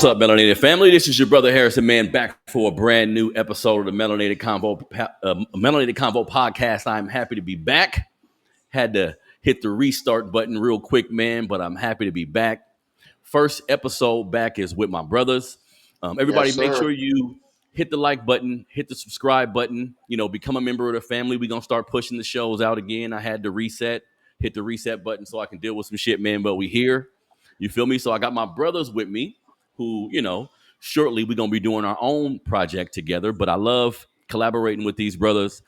What's up, Melanated family? This is your brother Harrison, man, back for a brand new episode of the Melanated Convo podcast. I'm happy to be back. Had to hit the restart button real quick, man, but I'm happy to be back. First episode back is with my brothers. Everybody, Yes, make sir. sure you hit the like button, hit the subscribe button. Become a member of the family. We're gonna start pushing the shows out again. I had to hit the reset button so I can deal with some shit, man. But we here. You feel me? So I got my brothers with me, who shortly we're gonna be doing our own project together. But I love collaborating with these brothers.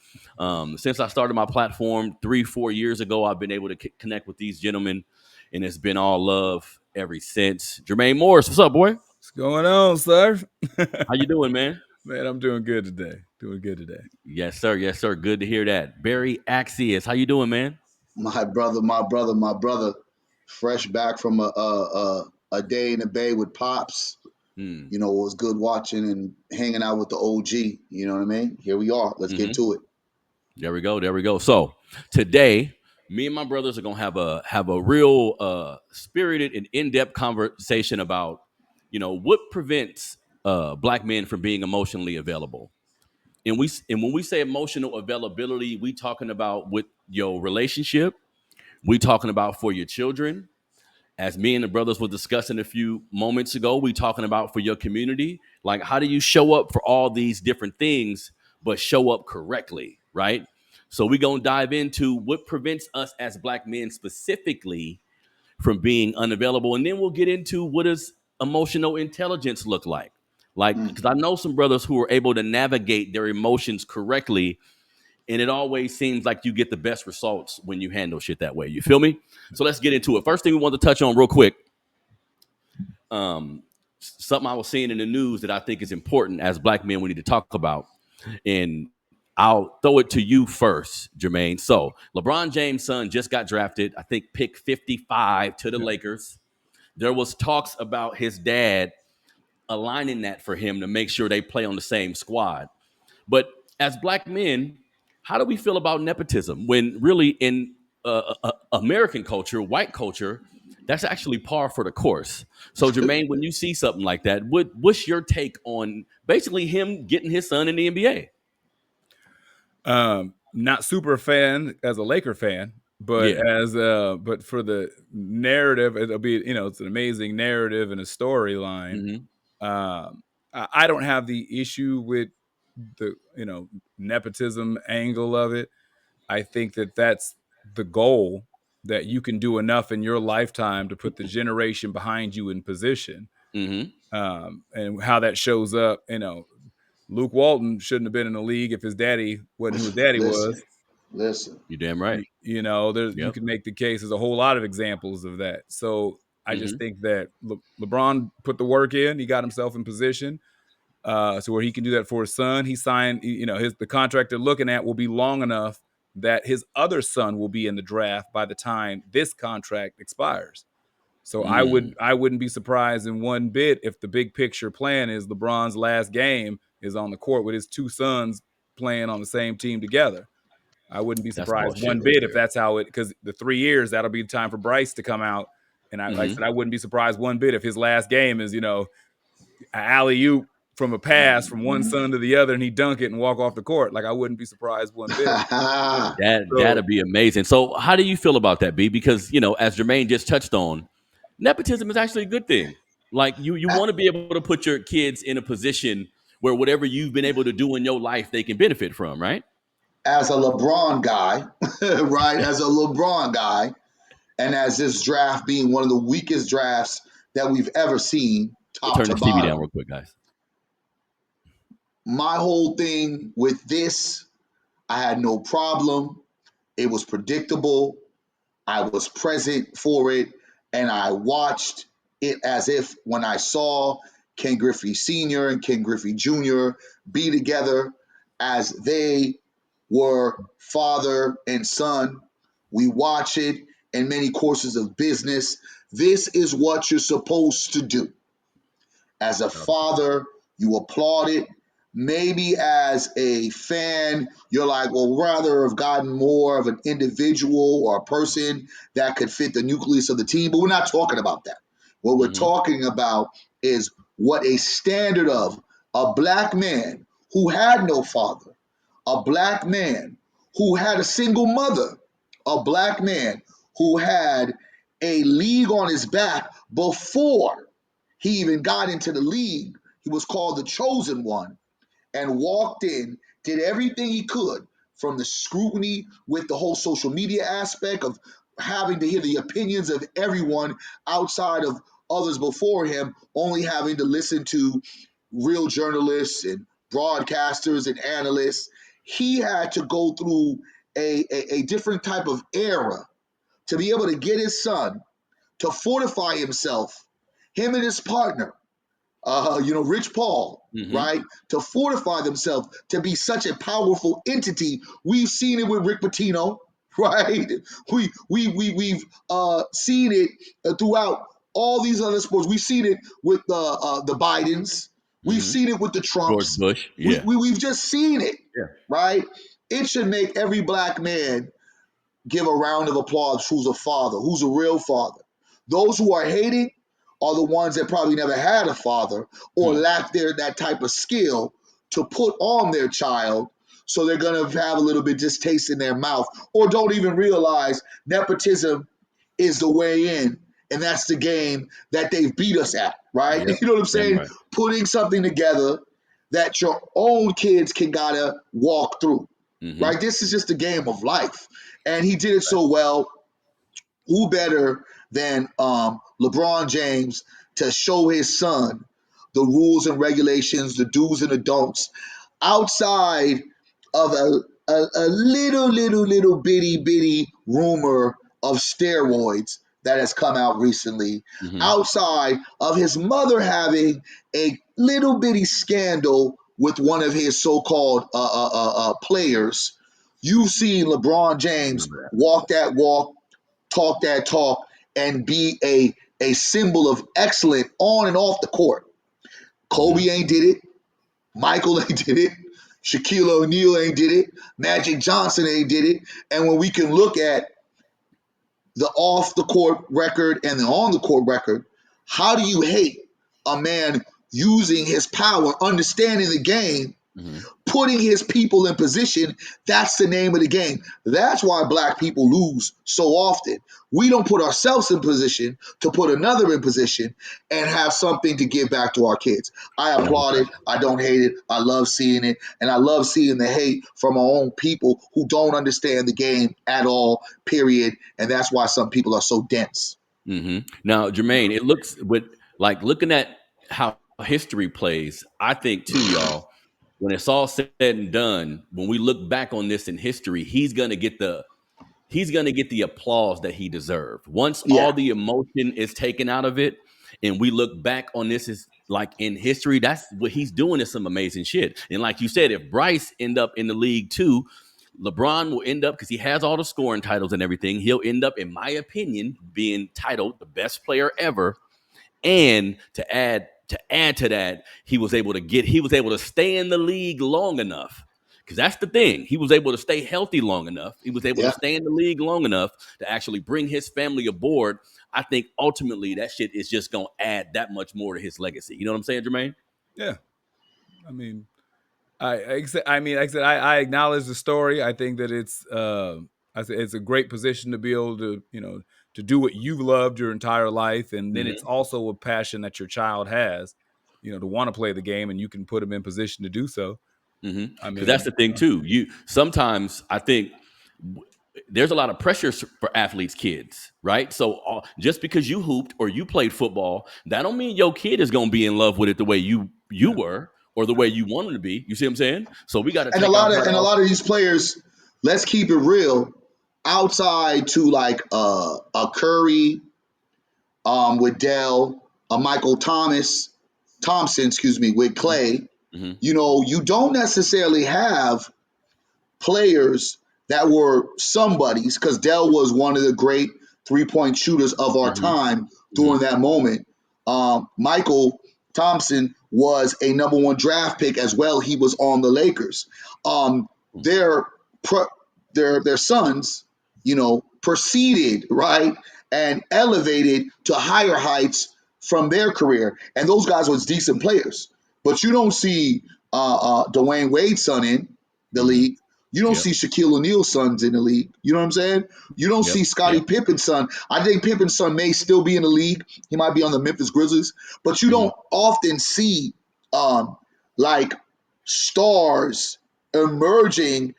Since I started my platform 3-4 years ago, I've been able to connect with these gentlemen, and it's been all love ever since. Jermaine Morris, what's up, boy? What's going on, sir? How you doing, man? Man, I'm doing good today. Yes, sir. Yes, sir. Good to hear that. Barry Axius, how you doing, man? My brother. Fresh back from a day in the bay with pops. Hmm. It was good watching and hanging out with the OG. You know what I mean? Here we are. Let's get to it. There we go. So today, me and my brothers are gonna have a real spirited and in-depth conversation about what prevents black men from being emotionally available. And when we say emotional availability, we talking about with your relationship, we talking about for your children. As me and the brothers were discussing a few moments ago, we talking about for your community. Like, how do you show up for all these different things, but show up correctly, right? So we're gonna dive into what prevents us as black men specifically from being unavailable, and then we'll get into what does emotional intelligence look like. Like, Mm. because I know some brothers who are able to navigate their emotions correctly, and it always seems like you get the best results when you handle shit that way. You feel me? So let's get into it. First thing we want to touch on real quick. Something I was seeing in the news that I think is important as black men we need to talk about. And I'll throw it to you first, Jermaine. So LeBron James' son just got drafted, I think pick 55 to the Lakers. There was talks about his dad aligning that for him to make sure they play on the same squad. But as black men, how do we feel about nepotism when really in American culture, white culture, that's actually par for the course? So, Jermaine, when you see something like that, what's your take on basically him getting his son in the NBA? Not super fan as a Laker fan, but Yeah. but for the narrative, it'll be it's an amazing narrative and a storyline. Mm-hmm. I don't have the issue with the nepotism angle of it. I think that that's the goal, that you can do enough in your lifetime to put the generation behind you in position. Mm-hmm. And how that shows up, Luke Walton shouldn't have been in the league if his daddy wasn't who his daddy was. Listen. You're damn right. You Yep. can make the case. There's a whole lot of examples of that. So I Mm-hmm. just think that LeBron put the work in. He got himself in position so where he can do that for his son. He signed, the contract they're looking at will be long enough that his other son will be in the draft by the time this contract expires. So I wouldn't be surprised in one bit if the big picture plan is LeBron's last game is on the court with his two sons playing on the same team together. I wouldn't be That's surprised bullshit one right bit if there. that's how it, because the 3 years, that'll be the time for Bryce to come out. And like I said, I wouldn't be surprised one bit if his last game is, an alley-oop from a pass from one son to the other and he dunk it and walk off the court. Like, I wouldn't be surprised one bit. That'd be amazing. So how do you feel about that, B? Because as Jermaine just touched on, nepotism is actually a good thing. Like you want to be able to put your kids in a position where whatever you've been able to do in your life, they can benefit from, right? As a LeBron guy, right? As a LeBron guy, and as this draft being one of the weakest drafts that we've ever seen, top Turn to this TV down bottom, real quick, guys. my whole thing with this, I had no problem. It was predictable. I was present for it, and I watched it as if when I saw Ken Griffey Sr. and Ken Griffey Jr. be together as they were father and son. We watch it in many courses of business. This is what you're supposed to do. As a father, you applaud it. Maybe as a fan, you're like, well, rather have gotten more of an individual or a person that could fit the nucleus of the team. But we're not talking about that. What we're Mm-hmm. talking about is what a standard of a black man who had no father, a black man who had a single mother, a black man who had a league on his back before he even got into the league. He was called the chosen one and walked in, did everything he could, from the scrutiny with the whole social media aspect of having to hear the opinions of everyone outside of others before him, only having to listen to real journalists and broadcasters and analysts. He had to go through a different type of era to be able to get his son to fortify himself, him and his partner, Rich Paul, Mm-hmm. right? To fortify themselves to be such a powerful entity. We've seen it with Rick Pitino, right? We've seen it throughout all these other sports. We've seen it with the Bidens. We've Mm-hmm. seen it with the George Trumps. Bush. Yeah. We've just seen it, Yeah. right? It should make every black man give a round of applause who's a father, who's a real father. Those who are hating are the ones that probably never had a father or Hmm. lack that type of skill to put on their child. So they're going to have a little bit distaste in their mouth or don't even realize nepotism is the way in. And that's the game that they've beat us at, right? Yep. You know what I'm Damn saying? right. Putting something together that your own kids can gotta walk through, Mm-hmm. right? This is just a game of life. And he did it so well. Who better than LeBron James to show his son the rules and regulations, the do's and the don'ts, outside of a little bitty rumor of steroids that has come out recently, Mm-hmm. outside of his mother having a little bitty scandal with one of his so-called players. You've seen LeBron James Remember that. walk that walk, talk that talk, and be a symbol of excellence on and off the court. Mm-hmm. Kobe ain't did it. Michael ain't did it. Shaquille O'Neal ain't did it. Magic Johnson ain't did it. And when we can look at the off the court record and the on the court record, how do you hate a man using his power, understanding the game, Mm-hmm. putting his people in position? That's the name of the game. That's why black people lose so often. We don't put ourselves in position to put another in position and have something to give back to our kids. I No applaud it. question. I don't hate it. I love seeing it. And I love seeing the hate from our own people who don't understand the game at all, period. And that's why some people are so dense. Mm-hmm. Now, Jermaine, it looks with like looking at how history plays. I think too, y'all. When it's all said and done, when we look back on this in history, he's gonna get the applause that he deserved. Once all Yeah. the emotion is taken out of it, and we look back on this as like in history, that's what he's doing is some amazing shit. And like you said, if Bryce end up in the league too, LeBron will end up because he has all the scoring titles and everything. He'll end up, in my opinion, being titled the best player ever. And to add to that, he was able to stay in the league long enough. Because that's the thing. He was able to stay healthy long enough. He was able to Yeah. stay in the league long enough to actually bring his family aboard. I think ultimately that shit is just gonna add that much more to his legacy. You know what I'm saying, Jermaine? Yeah, I mean, like I said, I acknowledge the story. I think that I say it's a great position to be able to, to do what you've loved your entire life, and then it's Mm-hmm. also a passion that your child has, to want to play the game, and you can put them in position to do so. Mm-hmm. I Because that's mean, the thing too. You sometimes I think there's a lot of pressure for athletes' kids, right? So just because you hooped or you played football, that don't mean your kid is gonna be in love with it the way you yeah, were or the way you want them to be. You see what I'm saying? So we got to And a take our lot of hat and a off. lot of these players, let's keep it real, outside to like a Curry, with Dell, a Michael Thompson, excuse me, with Clay. Mm-hmm. You don't necessarily have players that were somebody's because Dell was one of the great 3-point shooters of our Mm-hmm. time Mm-hmm. during that moment. Michael Thompson was a number one draft pick as well. He was on the Lakers. Their their sons, proceeded right and elevated to higher heights from their career, and those guys was decent players. But you don't see Dwayne Wade's son in the league. You don't Yep. see Shaquille O'Neal's sons in the league. You know what I'm saying? You don't Yep. see Scottie Yep. Pippen's son. I think Pippen's son may still be in the league. He might be on the Memphis Grizzlies, but you don't often see like stars emerging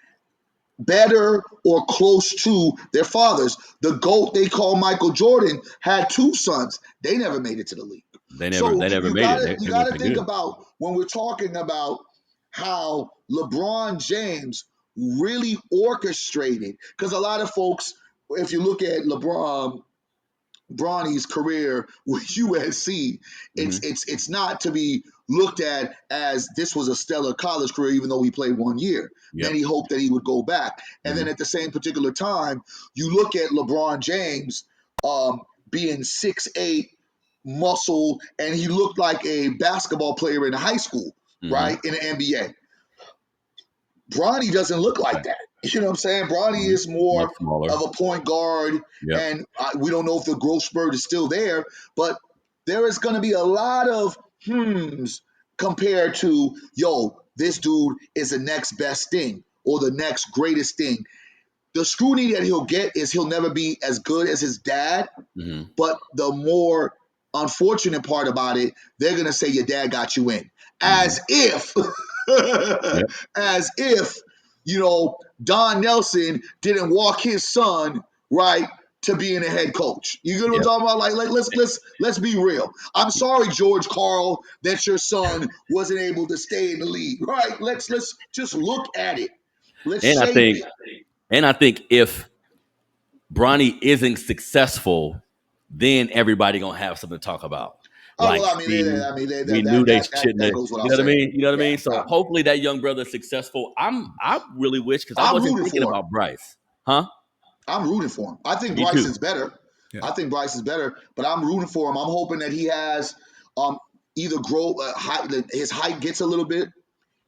better or close to their fathers. The GOAT they call Michael Jordan had two sons. They never made it to the league. They So never you made it. gotta you They weren't gotta that think good. about when we're talking about how LeBron James really orchestrated, because a lot of folks, if you look at Bronny's career with USC, it's not to be looked at as this was a stellar college career, even though he played 1 year. Yep. Many hoped that he would go back. And then at the same particular time, you look at LeBron James being 6'8", muscle, and he looked like a basketball player in high school, right? In the NBA. Bronny doesn't look like that. You know what I'm saying? Bronny is Much more smaller. of a point guard, Yep. and we don't know if the growth spurt is still there, but there is going to be a lot of compared to, yo, this dude is the next best thing or the next greatest thing. The scrutiny that he'll get is he'll never be as good as his dad, but the more unfortunate part about it, they're going to say your dad got you in. As if, Yep. as if, Don Nelson didn't walk his son, right, to being a head coach. You get what I'm talking about? Like let's be real. I'm sorry, George Karl, that your son wasn't able to stay in the league, right? Let's just look at it. Let's And I shape think, it. if Bronny isn't successful, then everybody gonna have something to talk about. Oh Like, well, I mean, see, we knew they shouldn't that have. goes You without know what I saying. mean? You know what I mean? So Yeah, hopefully that young brother is successful. I really wish, because I I'm wasn't rooting thinking for him. about Bryce. Huh? I'm rooting for him. I think Me Bryce too. is better. Yeah. I think Bryce is better, but I'm rooting for him. I'm hoping that he has either grow his height gets a little bit.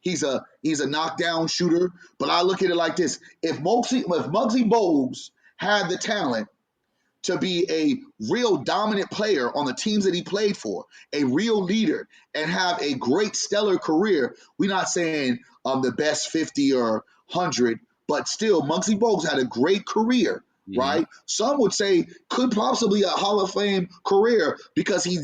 He's a knockdown shooter, but I look at it like this: if Muggsy Bogues had the talent to be a real dominant player on the teams that he played for, a real leader, and have a great stellar career. We're not saying the best 50 or 100, but still, Muggsy Bogues had a great career, right? Some would say could possibly a Hall of Fame career because he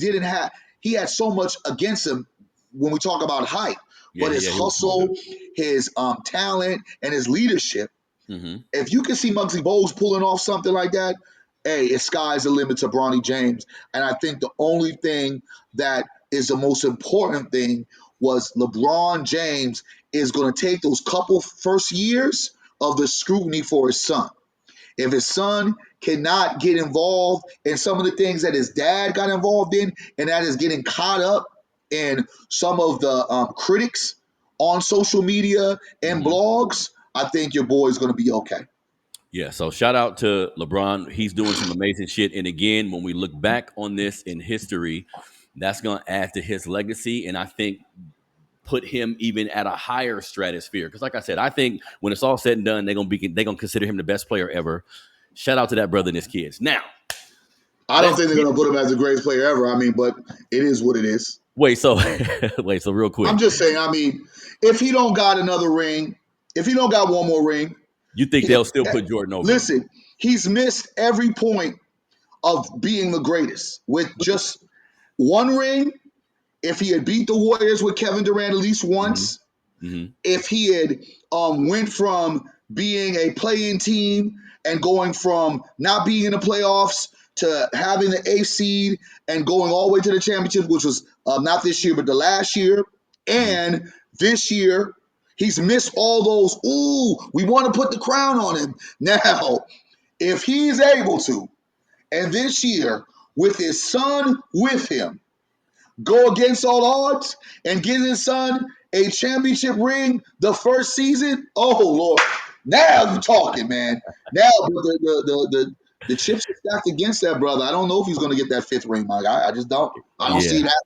had so much against him when we talk about height. But his Yeah, he was smaller. hustle, his talent, and his leadership, if you can see Muggsy Bogues pulling off something like that, hey, it's sky's the limit to Bronny James. And I think the only thing that is the most important thing was LeBron James is going to take those couple first years of the scrutiny for his son. If his son cannot get involved in some of the things that his dad got involved in, and that is getting caught up in some of the critics on social media and blogs, I think your boy is going to be okay. Yeah, so shout out to LeBron. He's doing some amazing shit. And again, when we look back on this in history, that's going to add to his legacy. And I think put him even at a higher stratosphere. Because like I said, I think when it's all said and done, they're gonna consider him the best player ever. Shout out to that brother and his kids. Now, I don't think they're going to put him as the greatest player ever. I mean, but it is what it is. So real quick. I'm just saying, I mean, if he don't got another ring, if he don't got one more ring, You think they'll still put Jordan over him? listen, he's missed every point of being the greatest with just one ring. If he had beat the Warriors with Kevin Durant at least once, if he had went from being a playing team and going from not being in the playoffs to having the eighth seed and going all the way to the championship, which was not this year but the last year, and this year he's missed all those. Ooh, we want to put the crown on him. Now, if he's able to, and this year with his son with him, go against all odds and give his son a championship ring the first season, oh Lord, now you're talking, man. Now the chips are stacked against that brother. I don't know if he's going to get that fifth ring, Mike. I just don't. I don't see that.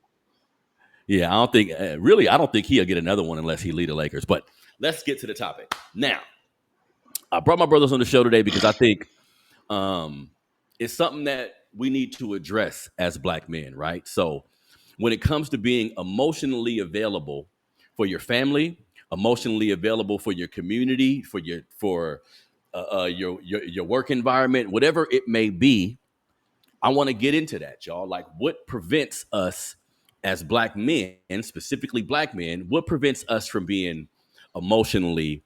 Yeah, I don't think really. I don't think he'll get another one unless he lead the Lakers. But let's get to the topic now. I brought my brothers on the show today because I think it's something that we need to address as Black men, right? So when it comes to being emotionally available for your family, emotionally available for your community, for your work environment, whatever it may be, I want to get into that, y'all. Like, what prevents us as Black men, specifically Black men, what prevents us from being emotionally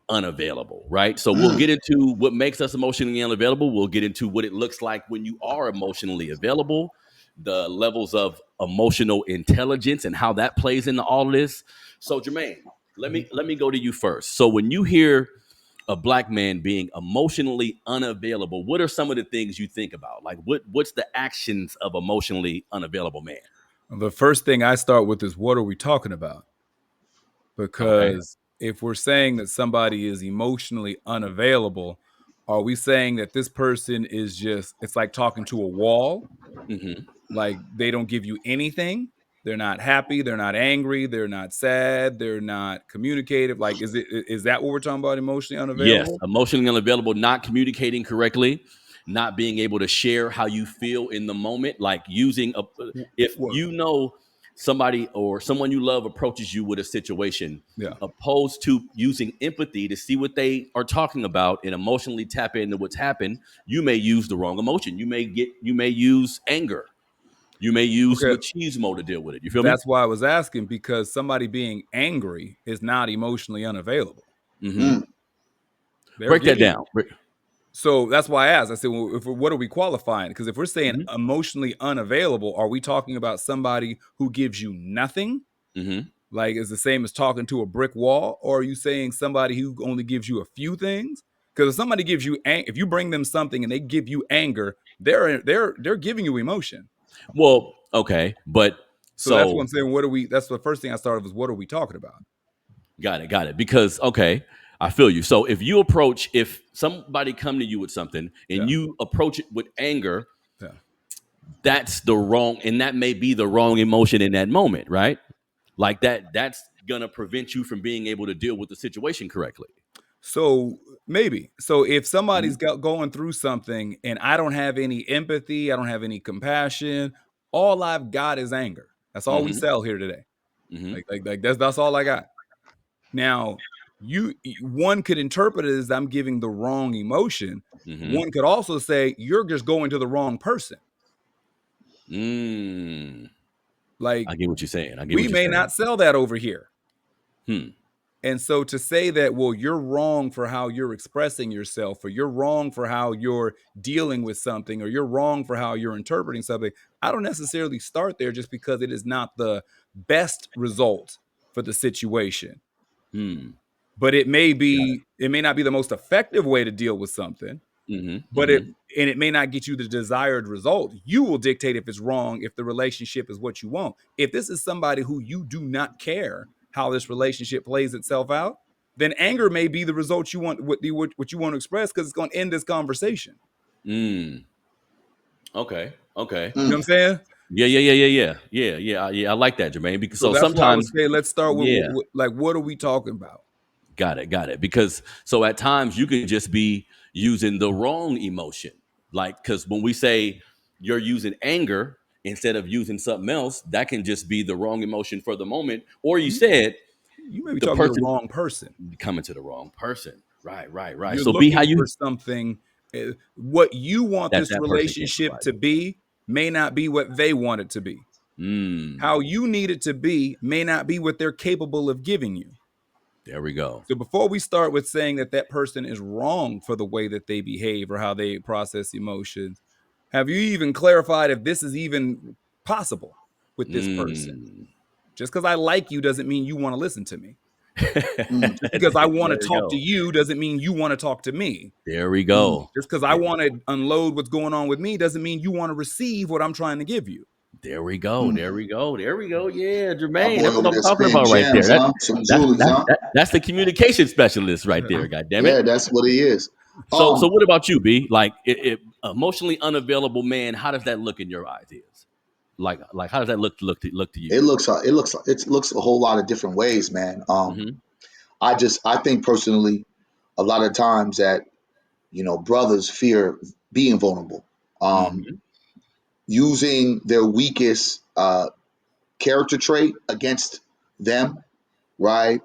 unavailable, right? So we'll Mm. get into what makes us emotionally unavailable. We'll get into what it looks like when you are emotionally available, the levels of emotional intelligence and how that plays into all of this. So, Jermaine, let me go to you first. So when you hear a Black man being emotionally unavailable, what are some of the things you think about? Like, what's the actions of emotionally unavailable man? The first thing I start with is, what are we talking about? Okay. Because if we're saying that somebody is emotionally unavailable, are we saying that this person is just, it's like talking to a wall? Hmm. Like they don't give you anything? They're not happy, they're not angry, they're not sad, they're not communicative. Like, is that what we're talking about, emotionally Yes, unavailable? emotionally unavailable, not communicating correctly, not being able to share how you feel in the moment, like using a if Well, you know somebody or someone you love approaches you with a situation, yeah. opposed to using empathy to see what they are talking about and emotionally tap into what's happened, you may use the wrong emotion. You may use anger. You may use Okay. machismo to deal with it. You feel me? That's why I was asking, because somebody being angry is not emotionally unavailable. Hmm. Mm. They're Break that giving. down. So that's why I asked. I said, well, what are we qualifying? Because if we're saying Hmm. emotionally unavailable, are we talking about somebody who gives you nothing? Hmm. Like, is the same as talking to a brick wall? Or are you saying somebody who only gives you a few things? Because if somebody gives you, if you bring them something and they give you anger, they're giving you emotion. Well, okay, but So that's what so I'm saying. What are we? That's the first thing I started was, what are we talking about? got it. Because okay, I feel you. So if somebody come to you with something and Yeah, you approach it with anger, yeah. that's the wrong, and that may be the wrong emotion in that moment, right? Like that's gonna prevent you from being able to deal with the situation correctly. So maybe. So if Hmm. somebody's going through something and I don't have any empathy, I don't have any compassion, all I've got is anger. That's all we Hmm. sell here today. Hmm. Like that's all I got. Now, one could interpret it as I'm giving the wrong emotion. Hmm. One could also say you're just going to the wrong person. Mm. Like, I get what you're saying. I get we what you're may saying. not sell that over here. Hmm. And so to say that, well, you're wrong for how you're expressing yourself, or you're wrong for how you're dealing with something, or you're wrong for how you're interpreting something, I don't necessarily start there just because it is not the best result for the situation. Hmm. But it may Got it. be, it may not be the most effective way to deal with something, Hmm. but Hmm. it may not get you the desired result. You will dictate if it's wrong, if the relationship is what you want. If this is somebody who you do not care how this relationship plays itself out, then anger may be the result you want, what you want to express, because it's going to end this conversation. Mm. Okay. Okay. You know what Mm. I'm saying? Yeah. I like that, Jermaine. Because So so that's why I would sometimes, say let's start with, yeah, like, what are we talking about? got it. Because so at times you can just be using the wrong emotion. Like, because when we say you're using anger instead of using something else, that can just be the wrong emotion for the moment. Or you You, said you may be the talking to the person wrong person. coming to the wrong person. Right. You're So be how looking for you, something. What you want that this that person can't relationship provide to be may not be what they want it to be. you. Mm. How you need it to be may not be what they're capable of giving you. There we go. So before we start with saying that that person is wrong for the way that they behave or how they process emotions, have you even clarified if this is even possible with this person? Mm. Just because I like you doesn't mean you want to listen to me. Mm. Just because I want to There we talk to go. you doesn't mean you want to talk to me. There we Mm. go. Just because I There, want to unload what's going on with me doesn't mean you want to receive what I'm trying to give you. there we go. Mm. There we go. There we go. Yeah, My Jermaine. boy That's what over I'm there talking spitting about right there. gems, That huh? Some that's jewels, that's huh? that's the communication specialist right there. God damn it. Yeah, that's what he is. So what about you, B? Like, it emotionally unavailable man. How does that look in your ideas? Like how does that look to you? It looks a whole lot of different ways, man. Mm-hmm. I think personally, a lot of times that brothers fear being vulnerable. Um, Mm-hmm. using their weakest character trait against them, right?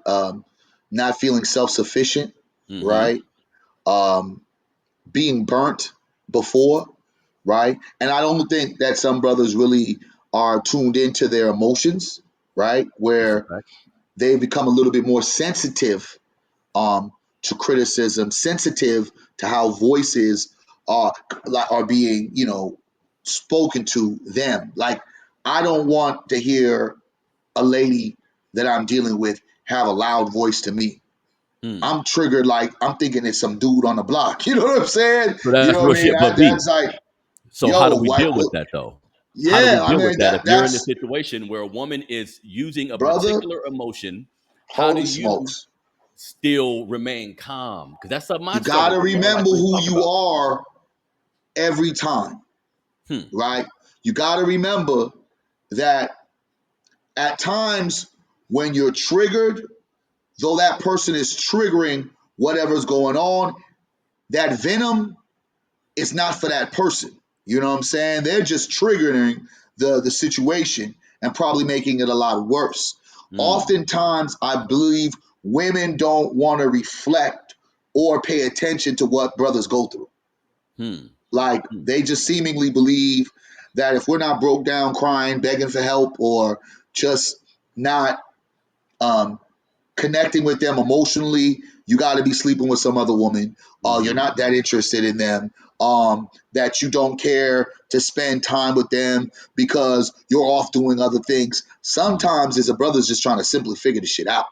Not feeling self sufficient, Mm-hmm. right? Um, being burnt before, right? And I don't think that some brothers really are tuned into their emotions, right? That's a Where fact. they become a little bit more sensitive um, to criticism, sensitive to how voices are being, spoken to them. Like, I don't want to hear a lady that I'm dealing with have a loud voice to me. Hmm. I'm triggered, like I'm thinking it's some dude on the block. You know what I'm saying? So You that's know what real I mean? shit. But B, That's like, so how yo, do we what? deal with that though? How do we Yeah, I deal with mean that? If you're in a that's situation where a woman is using a brother. particular emotion, how do Holy you smokes! still remain calm? Because that's something You I've struggled gotta with, bro. Like remember we who talked you about. are every time, Hmm. right? You gotta remember that at times when you're triggered, though that person is triggering whatever's going on, that venom is not for that person. You know what I'm saying? They're just triggering the situation and probably making it a lot worse. Hmm. Oftentimes, I believe women don't want to reflect or pay attention to what brothers go through. Hmm. Like Hmm. they just seemingly believe that if we're not broke down crying, begging for help, or just not um, connecting with them emotionally, you got to be sleeping with some other woman. You're Mm-hmm. not that interested in them. That you don't care to spend time with them because you're off doing other things. Mm-hmm. Sometimes, as a brother's just trying to simply figure the shit out,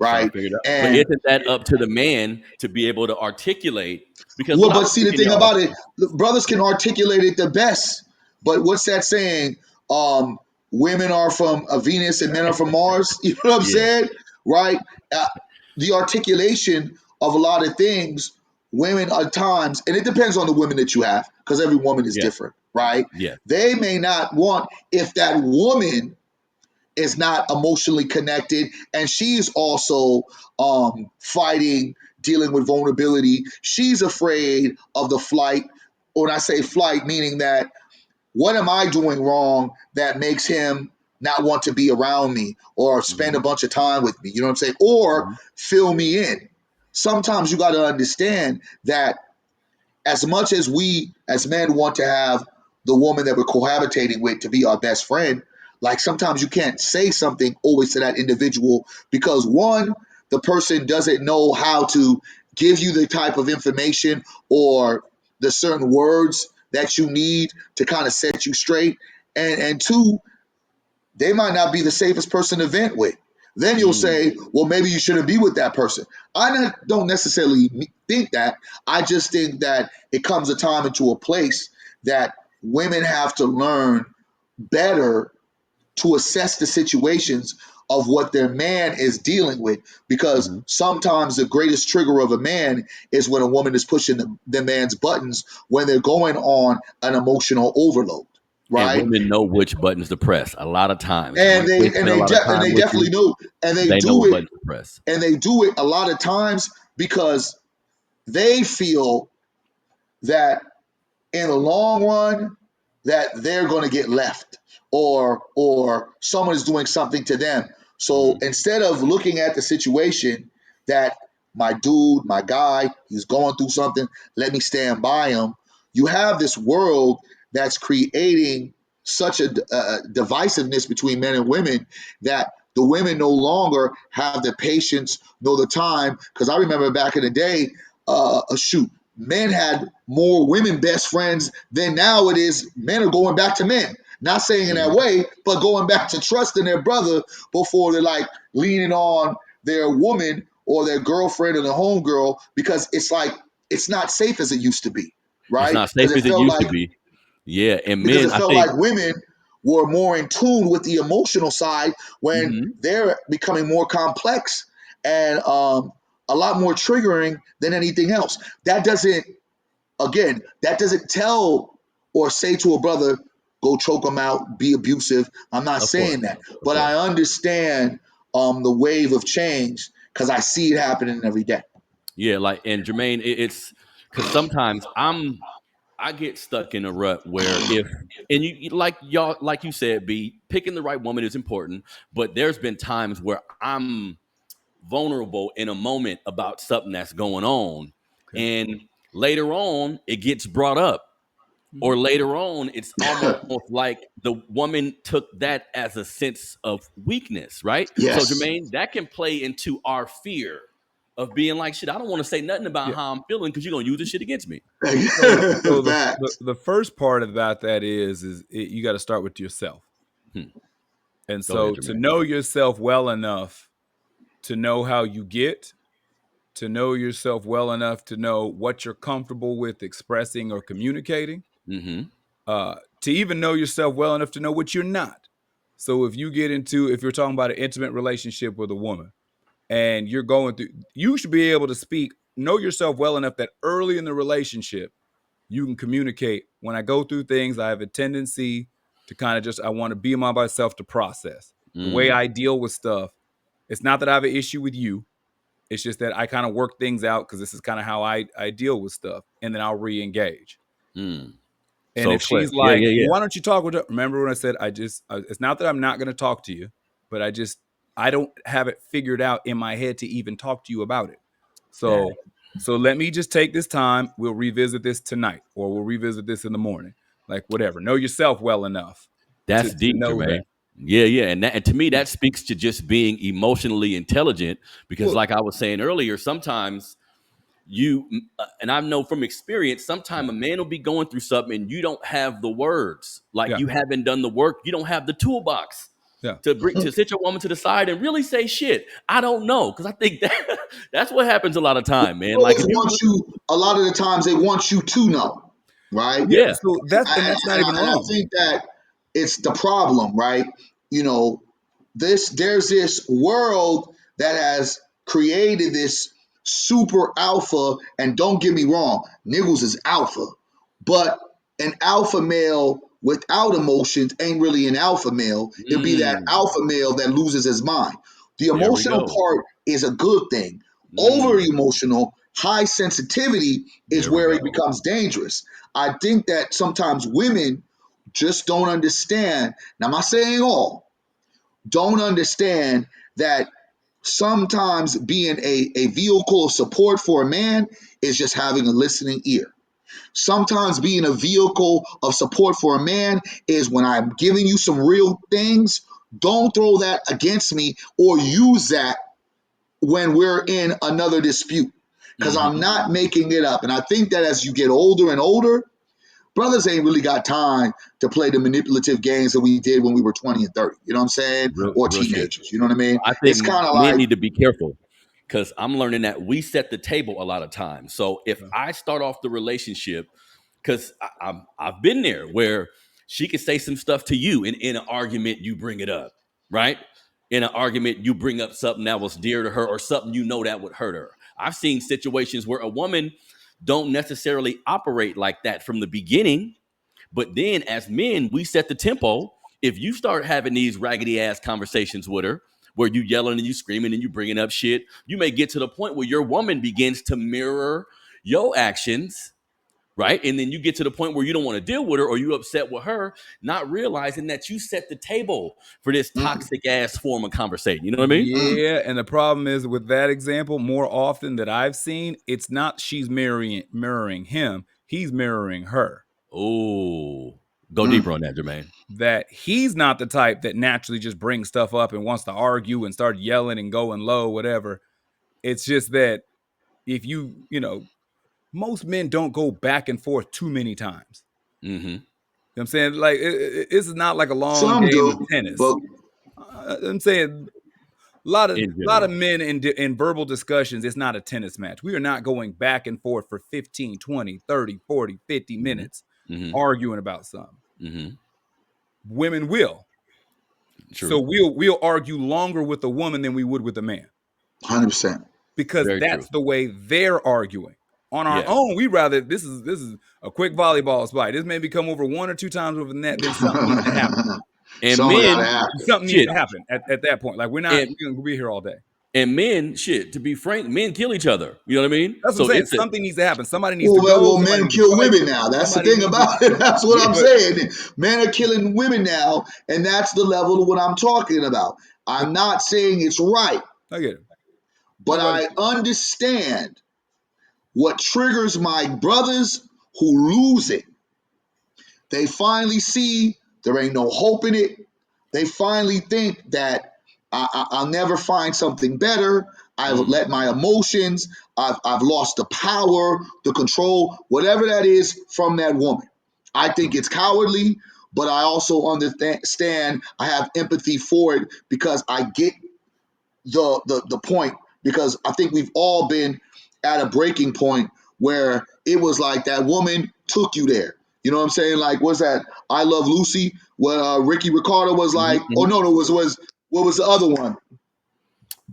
Trying to right? figure it out. But And isn't that up to the man to be able to articulate? Because well, when I but was see, the thinking, thing y'all, about it, brothers can articulate it the best. But what's that saying? Um, Women are from Venus and men are from Mars. You know what I'm yeah, saying? Right? Uh, the articulation of a lot of things, women at times, and it depends on the women that you have, because every woman is yeah, different, right? yeah. They may not want, if that woman is not emotionally connected and she's also fighting, dealing with vulnerability, she's afraid of the flight. When I say flight, meaning that what am I doing wrong that makes him not want to be around me or spend Mm-hmm. a bunch of time with me, you know what I'm saying, or Mm-hmm. fill me in. Sometimes you got to understand that as much as we as men want to have the woman that we're cohabitating with to be our best friend, like sometimes you can't say something always to that individual because one, the person doesn't know how to give you the type of information or the certain words that you need to kind of set you straight. And two, they might not be the safest person to vent with. Then you'll say, Mm. well, maybe you shouldn't be with that person. Don't necessarily think that. I just think that it comes a time into a place that women have to learn better to assess the situations of what their man is dealing with. Because Mm-hmm. sometimes the greatest trigger of a man is when a woman is pushing the man's buttons when they're going on an emotional overload, And right? women know which buttons to press. A lot of times, and once they they and spend a they lot of and time they with definitely you, know, and they know what buttons to press. they do it a lot of times because they feel that in the long run that they're going to get left or someone is doing something to them. So Mm-hmm. instead of looking at the situation that my dude, my guy, he's going through something, let me stand by him. You have this world that's creating such a divisiveness between men and women that the women no longer have the patience nor the time. Because I remember back in the day, shoot, men had more women best friends than now it is men are going back to men. Not saying in that Mm-hmm. way, but going back to trusting their brother before they're like leaning on their woman or their girlfriend or their homegirl because it's like it's not safe as it used to be, It's right? not safe as it used to be. Yeah, and Because men, it I felt think. like women were more in tune with the emotional side when Mm-hmm. they're becoming more complex and a lot more triggering than anything else. That doesn't Again, that doesn't tell or say to a brother, go choke him out, be abusive. I'm not Of course, saying that. of But I course. understand the wave of change because I see it happening every day. Yeah, like and Jermaine, it's because sometimes I get stuck in a rut where if and like you said, B, picking the right woman is important, but there's been times where I'm vulnerable in a moment about something that's going on, Okay. and later on it gets brought up, or later on it's almost like the woman took that as a sense of weakness, right? So Yes. Jermaine, that can play into our fear of being like, shit, I don't want to say nothing about Yeah. how I'm feeling because you're gonna use this shit against me. So Facts. the first part about that is you got to start with yourself. Hmm. And Go ahead, so to Jermaine. know yourself well enough to know how you get, to know yourself well enough to know what you're comfortable with expressing or communicating, Mm-hmm. to even know yourself well enough to know what you're not. So if you're talking about an intimate relationship with a woman and you're going through, you should be able to know yourself well enough that early in the relationship, you can communicate. When I go through things, I have a tendency to kind of I want to be by myself to process. The way Mm. I deal with stuff, it's not that I have an issue with you. It's just that I kind of work things out because this is kind of how I deal with stuff. And then I'll re-engage. Mm. And So if she's yeah, like, yeah, well, yeah. why don't you talk with her? Remember when I said, it's not that I'm not going to talk to you, but I don't have it figured out in my head to even talk to you about it. That, So let me just take this time. We'll revisit this tonight, or we'll revisit this in the morning. Like whatever. Know yourself well enough to that's deep, know that. Jermaine. Yeah, yeah, and to me that speaks to just being emotionally intelligent because, Well, like I was saying earlier, sometimes and I know from experience, sometimes a man will be going through something and you don't have the words, like yeah, you haven't done the work, you don't have the toolbox yeah. to sit your woman to the side and really say shit. I don't know, because I think that's what happens a lot of time, man. Like Always if you, want you. A lot of the times they want you to know, right? Yeah. yeah, So that's not even And I wrong. think that it's the problem, right? You know, there's this world that has created this super alpha, and don't get me wrong, Niggles is alpha, but an alpha male without emotions ain't really an alpha male. It'll be that mm, alpha male that loses his mind. The there we emotional go. part is a good thing. Over Mm, emotional, high sensitivity is there we where it go. becomes dangerous. I think that sometimes women just don't understand. Now, I'm not saying all, don't understand that sometimes being a vehicle of support for a man is just having a listening ear. Sometimes being a vehicle of support for a man is when I'm giving you some real things, don't throw that against me or use that when we're in another dispute. Because I'm Hmm. not making it up. And I think that as you get older and older, brothers ain't really got time to play the manipulative games that we did when we were 20 and 30. You know what I'm saying? Or Real shit. teenagers. You know what I mean? I It's think kind of men like, need to be careful because I'm learning that we set the table a lot of times. So if I start off the relationship, because I've been there where she could say some stuff to you, and in an argument you bring it up, right? In an argument you bring up something that was dear to her or something you know that would hurt her. I've seen situations where a woman don't necessarily operate like that from the beginning, but then as men, we set the tempo. If you start having these raggedy ass conversations with her, where you yelling and you screaming and you bringing up shit, you may get to the point where your woman begins to mirror your actions, right? And then you get to the point where you don't want to deal with her or you upset with her, not realizing that you set the table for this mm, toxic ass form of conversation. You know what I mean? mm. Yeah, and the problem is with that example, more often that I've seen, it's not she's mirroring him, he's mirroring her. Oh, go Mm. deeper on that, Jermaine. That he's not the type that naturally just brings stuff up and wants to argue and start yelling and going low, whatever. It's just that if most men don't go back and forth too many times. Mm-hmm. You know what I'm saying? Like, this is not like a long Some game of do, tennis. but I'm saying In lot of general. men in verbal discussions, it's not a tennis match. We are not going back and forth for 15, 20, 30, 40, 50 Mm-hmm. minutes Mm-hmm. arguing about something. Mm-hmm. Women will. So True. we'll argue longer with a woman than we would with a man 100%. because Very true. that's the way they're arguing. On our Yeah. own, we rather this is a quick volleyball spike. This may be come over one or two times over the net, then something needs to happen. And Something got to men, happen. Something needs shit. to happen at that point. Like we're not And going to be here all day. And men, shit, to be frank, men kill each other. You know what I mean? That's what I'm So saying. it's a Something needs to happen. Somebody needs to go. Well, Somebody men needs to kill fight. women now. That's the Somebody thing needs about it. That's what Yeah, I'm but saying. Men are killing women now, and that's the level of what I'm talking about. I'm not saying it's right, I get it. but Nobody. I understand what triggers my brothers who lose it. They finally see there ain't no hope in it. They finally think that I'll never find something better. I've mm, let my emotions, I've lost the power, the control, whatever that is from that woman. I think it's cowardly, but I also understand, I have empathy for it because I get the point, because I think we've all been at a breaking point where it was like that woman took you there. You know what I'm saying? Like, what's that? I Love Lucy. Where Ricky Ricardo was mhm, like, oh mhm. no, no, was what was the other one?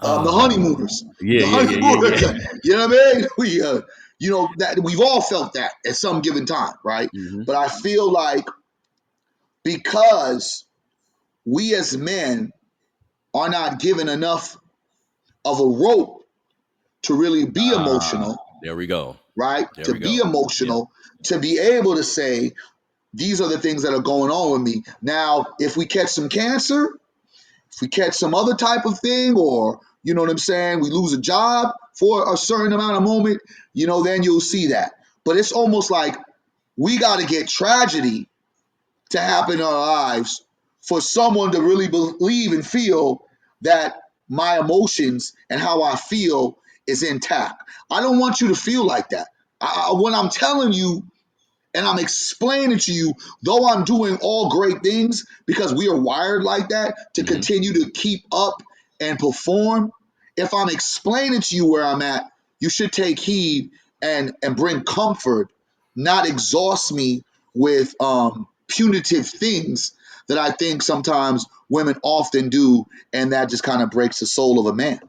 The Uh, Honeymooners. yeah, The yeah, yeah, yeah, Honeymooners. yeah. You know what I mean? You know that we've all felt that at some given time, right? Hmm. But I feel like because we as men are not given enough of a rope to really be Ah, emotional, there we go. right? There To we be go. Yep. emotional, to be able to say, these are the things that are going on with me. Now, if we catch some cancer, if we catch some other type of thing, or, you know what I'm saying, we lose a job for a certain amount of moment, then you'll see that. But it's almost like we got to get tragedy to happen in our lives for someone to really believe and feel that my emotions and how I feel is intact. I don't want you to feel like that. When I'm telling you and I'm explaining to you, though I'm doing all great things because we are wired like that to Hmm. continue to keep up and perform. If I'm explaining to you where I'm at, you should take heed and bring comfort, not exhaust me with punitive things that I think sometimes women often do, and that just kind of breaks the soul of a man.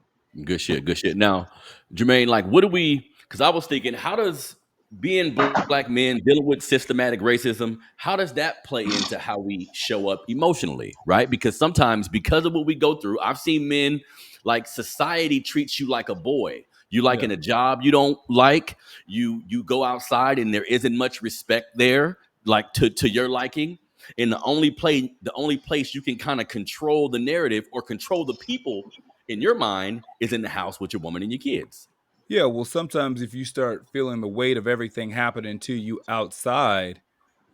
Good shit. Good shit. Now, Jermaine, like, what do we? Because I was thinking, how does being black men dealing with systematic racism, how does that play into how we show up emotionally, right? Because sometimes, because of what we go through, I've seen men like society treats you like a boy. You like Yeah. in a job you don't like. You go outside and there isn't much respect there, like to your liking. And the only place you can kind of control the narrative or control the people in your mind is in the house with your woman and your kids. Yeah. Well, sometimes if you start feeling the weight of everything happening to you outside,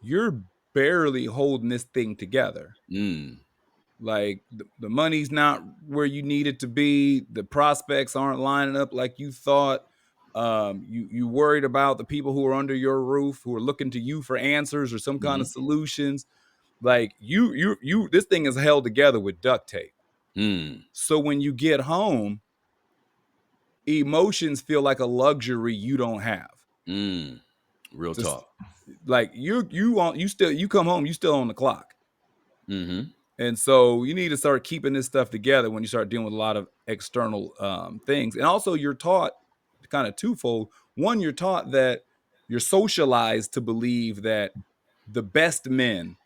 you're barely holding this thing together. Mm, Like the money's not where you need it to be. The prospects aren't lining up like you thought. You worried about the people who are under your roof who are looking to you for answers or some kind of mhm, solutions. Like this thing is held together with duct tape. mm, So when you get home, emotions feel like a luxury you don't have. mm. Real Just talk. like you come home, you still on the clock. Hmm. And so you need to start keeping this stuff together when you start dealing with a lot of external things. And also, you're taught kind of twofold. One, you're taught that you're socialized to believe that the best men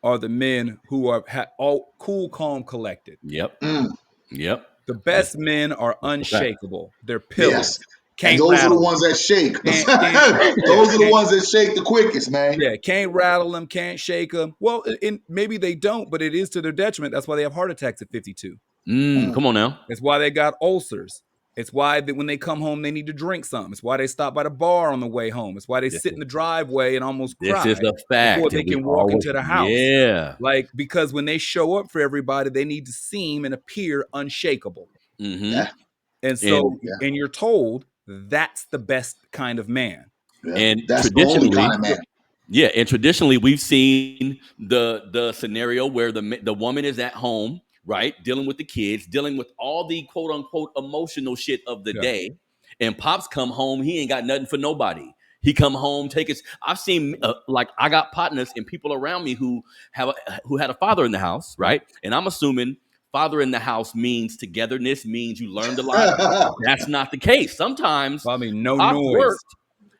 are the men who are all cool, calm, collected. Yep. Mm, Yep. The That's best men are that's a fact. unshakable. They're yes. pillars. And Can't those are the rattle them. ones that shake. Can't yeah, Those are the can't ones that shake the quickest, man. Yeah, can't rattle them, can't shake them. Well, maybe they don't, but it is to their detriment. That's why they have heart attacks at 52. Mm, Mm. come on now. It's why they got ulcers. It's why when they come home, they need to drink something. It's why they stop by the bar on the way home. It's why they This sit in is the driveway and almost this is cry a before fact, they and we can walk always into the house. yeah. Like, because when they show up for everybody, they need to seem and appear unshakable. Hmm. Yeah, And so, And yeah, and you're told that's the best kind of man. yeah. and That's the only kind traditionally, of man. yeah, and traditionally we've seen the scenario where the woman is at home, right, dealing with the kids, dealing with all the quote unquote emotional shit of the Yeah. day, and pops come home, he ain't got nothing for nobody. He come home, take his. I've seen like I got partners and people around me who had a father in the house, Right. right, and I'm assuming father in the house means togetherness, means you learned a lot. That's not the case. Sometimes Well, I mean, no Pop noise. worked.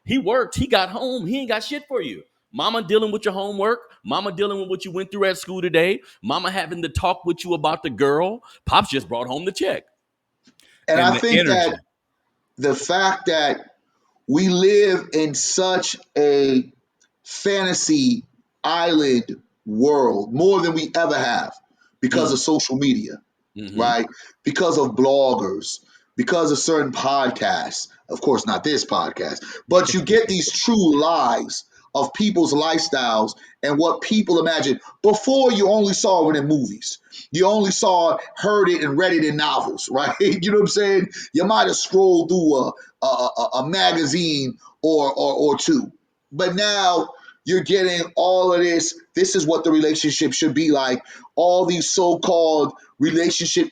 He worked. He got home. He ain't got shit for you. Mama dealing with your homework. Mama dealing with what you went through at school today. Mama having to talk with you about the girl. Pops just brought home the check. And and I the think that energy. the fact that we live in such a fantasy island world more than we ever have because of Mm. social media, Mm-hmm. right? Because of bloggers, because of certain podcasts. Of course, not this podcast, but you get these true lives of people's lifestyles and what people imagine. Before, you only saw it in movies. You only saw, heard it, and read it in novels, right? You know what I'm saying? You might have scrolled through a magazine or two, but now you're getting all of this. This is what the relationship should be like. All these so-called relationship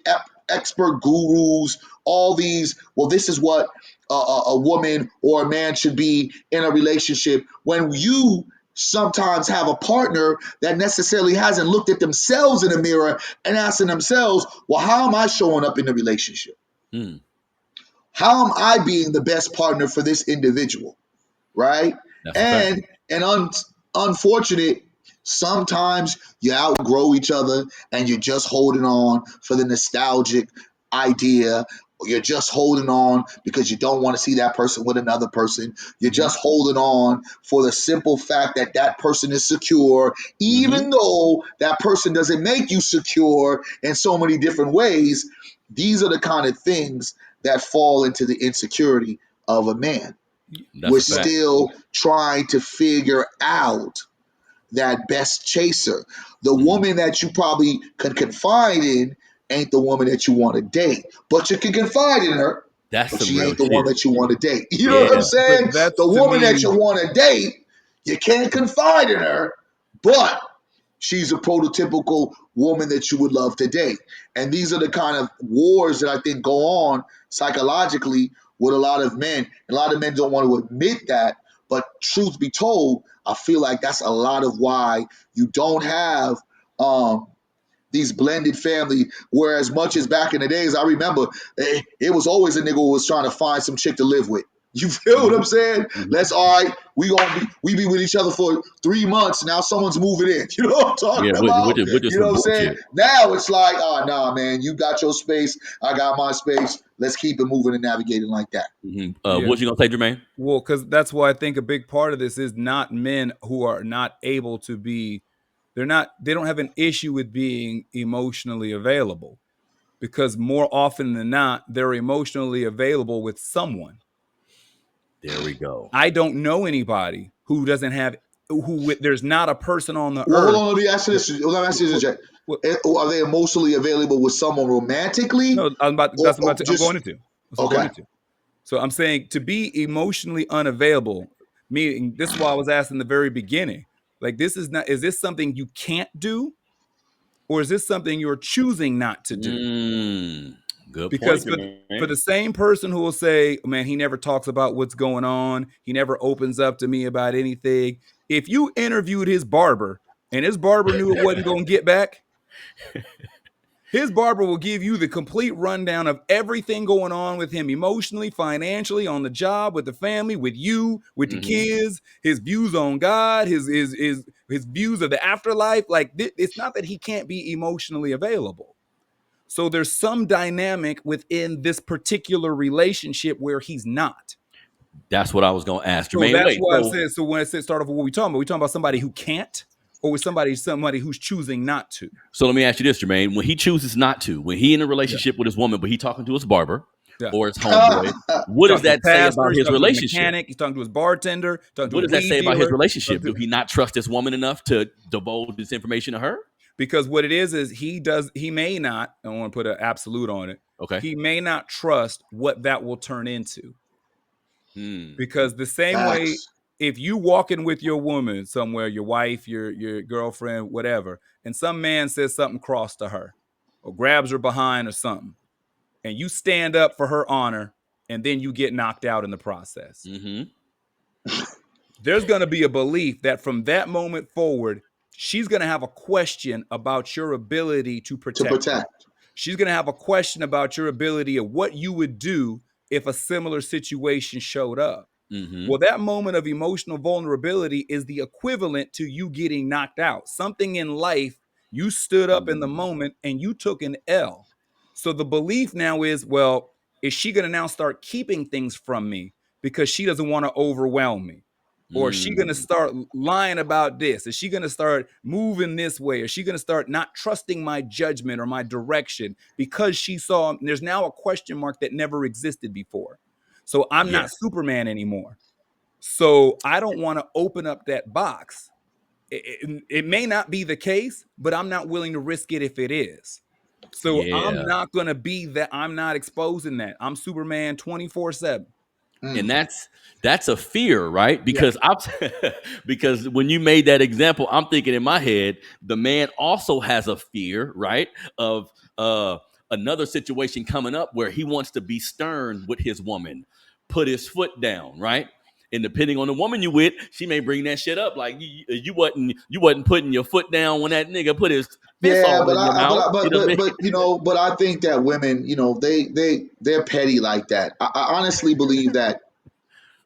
expert gurus, all these, well, this is what a woman or a man should be in a relationship, when you sometimes have a partner that necessarily hasn't looked at themselves in the mirror and asking themselves, well, how am I showing up in the relationship? Mm. How am I being the best partner for this individual? Right? That's a fact. And unfortunate, sometimes you outgrow each other and you're just holding on for the nostalgic idea. You're just holding on because you don't want to see that person with another person. You're Mm-hmm. just holding on for the simple fact that that person is secure, Mm-hmm. even though that person doesn't make you secure in so many different ways. These are the kind of things that fall into the insecurity of a man. That's We're a fact. still trying to figure out that best chaser. The Mm-hmm. woman that you probably can confide in ain't the woman that you want to date, but you can confide in her, That's but some she real ain't the one shit. that you want to date. You know what I'm Yeah. But saying? that's The to woman that me. you want to date, you can't confide in her, but she's a prototypical woman that you would love to date. And these are the kind of wars that I think go on psychologically with a lot of men. A lot of men don't want to admit that, but truth be told, I feel like that's a lot of why you don't have these blended family. Whereas much as back in the days, I remember it was always a nigga who was trying to find some chick to live with. You feel what Mm-hmm. I'm saying? Mm-hmm. Let's all right. We be with each other for 3 months. Now someone's moving in. You know what I'm Yeah, talking about? which is You know some what I'm saying? bullshit. Now it's like, oh nah, man, you got your space, I got my space. Let's keep it moving and navigating like that. Mm-hmm. Yeah. What you gonna say, Jermaine? Well, because that's why I think a big part of this is not men who are not able to be, they don't have an issue with being emotionally available, because more often than not, they're emotionally available with someone. There we go. I don't know anybody who doesn't have, there's not a person on the Well, hold earth. on. Let me ask you this. Let me ask you this, Jack. Are they emotionally available with someone romantically, No, or I'm going just into. That's what I'm going okay? into. So I'm saying to be emotionally unavailable, meaning this is why I was asked in the very beginning. Like, this is not, is this something you can't do, or is this something you're choosing not to do? Mm. Good point, Because for Jermaine. the same person who will say, man, he never talks about what's going on, he never opens up to me about anything. If you interviewed his barber and his barber knew it wasn't going to get back, his barber will give you the complete rundown of everything going on with him emotionally, financially, on the job, with the family, with you, with the Mm-hmm. kids, his views on God, his views of the afterlife. Like, it's not that he can't be emotionally available. So there's some dynamic within this particular relationship where he's not. That's what I was gonna ask, So Jermaine. that's Wait, why I so said, so when I said start off with what we talking about, we talking about somebody who can't, or with somebody who's choosing not to. let me ask you this, Jermaine. When he chooses not to, when he in a Yeah. relationship with his woman, but he talking to his barber Yeah. or his homeboy, He's what does talking to his that say pastor, about he's his talking to his relationship? mechanic, he's talking to his bartender, talking to What a does that weed say about his dealer. relationship? Do he not trust this woman enough to divulge this information to her? Because what it is he may not, I don't want to put an absolute on it, Okay. he may not trust what that will turn into. Hmm. Because the same way, Facts. if you walking with your woman somewhere, your wife, your girlfriend, whatever, and some man says something cross to her or grabs her behind or something, and you stand up for her honor, and then you get knocked out in the process. Mm-hmm. There's going to be a belief that from that moment forward, she's going to have a question about your ability to To protect her. protect. She's going to have a question about your ability of what you would do if a similar situation showed up. Mm-hmm. Well, that moment of emotional vulnerability is the equivalent to you getting knocked out. Something in life, you stood up in the moment and you took an L. So the belief now is, well, is she going to now start keeping things from me because she doesn't want to overwhelm me? Or is she going to Mm. start lying about this? Is she going to start moving this way? Is she going to start not trusting my judgment or my direction because she saw there's now a question mark that never existed before? So I'm not Yes. Superman anymore. So I don't want to open up that box. It may not be the case, but I'm not willing to risk it if it is. So I'm Yeah. not going to be that. I'm not exposing that. I'm Superman 24/7. And Mm. that's a fear, right? Yeah. Because I'm because when you made that example, I'm thinking in my head, the man also has a fear, right, of another situation coming up where he wants to be stern with his woman, put his foot down, right? And depending on the woman you with, she may bring that shit up, like you wasn't putting your foot down when that nigga put his fist Yeah, all in your mouth. You know what I mean? but but I think that women, they're petty like that. I honestly believe that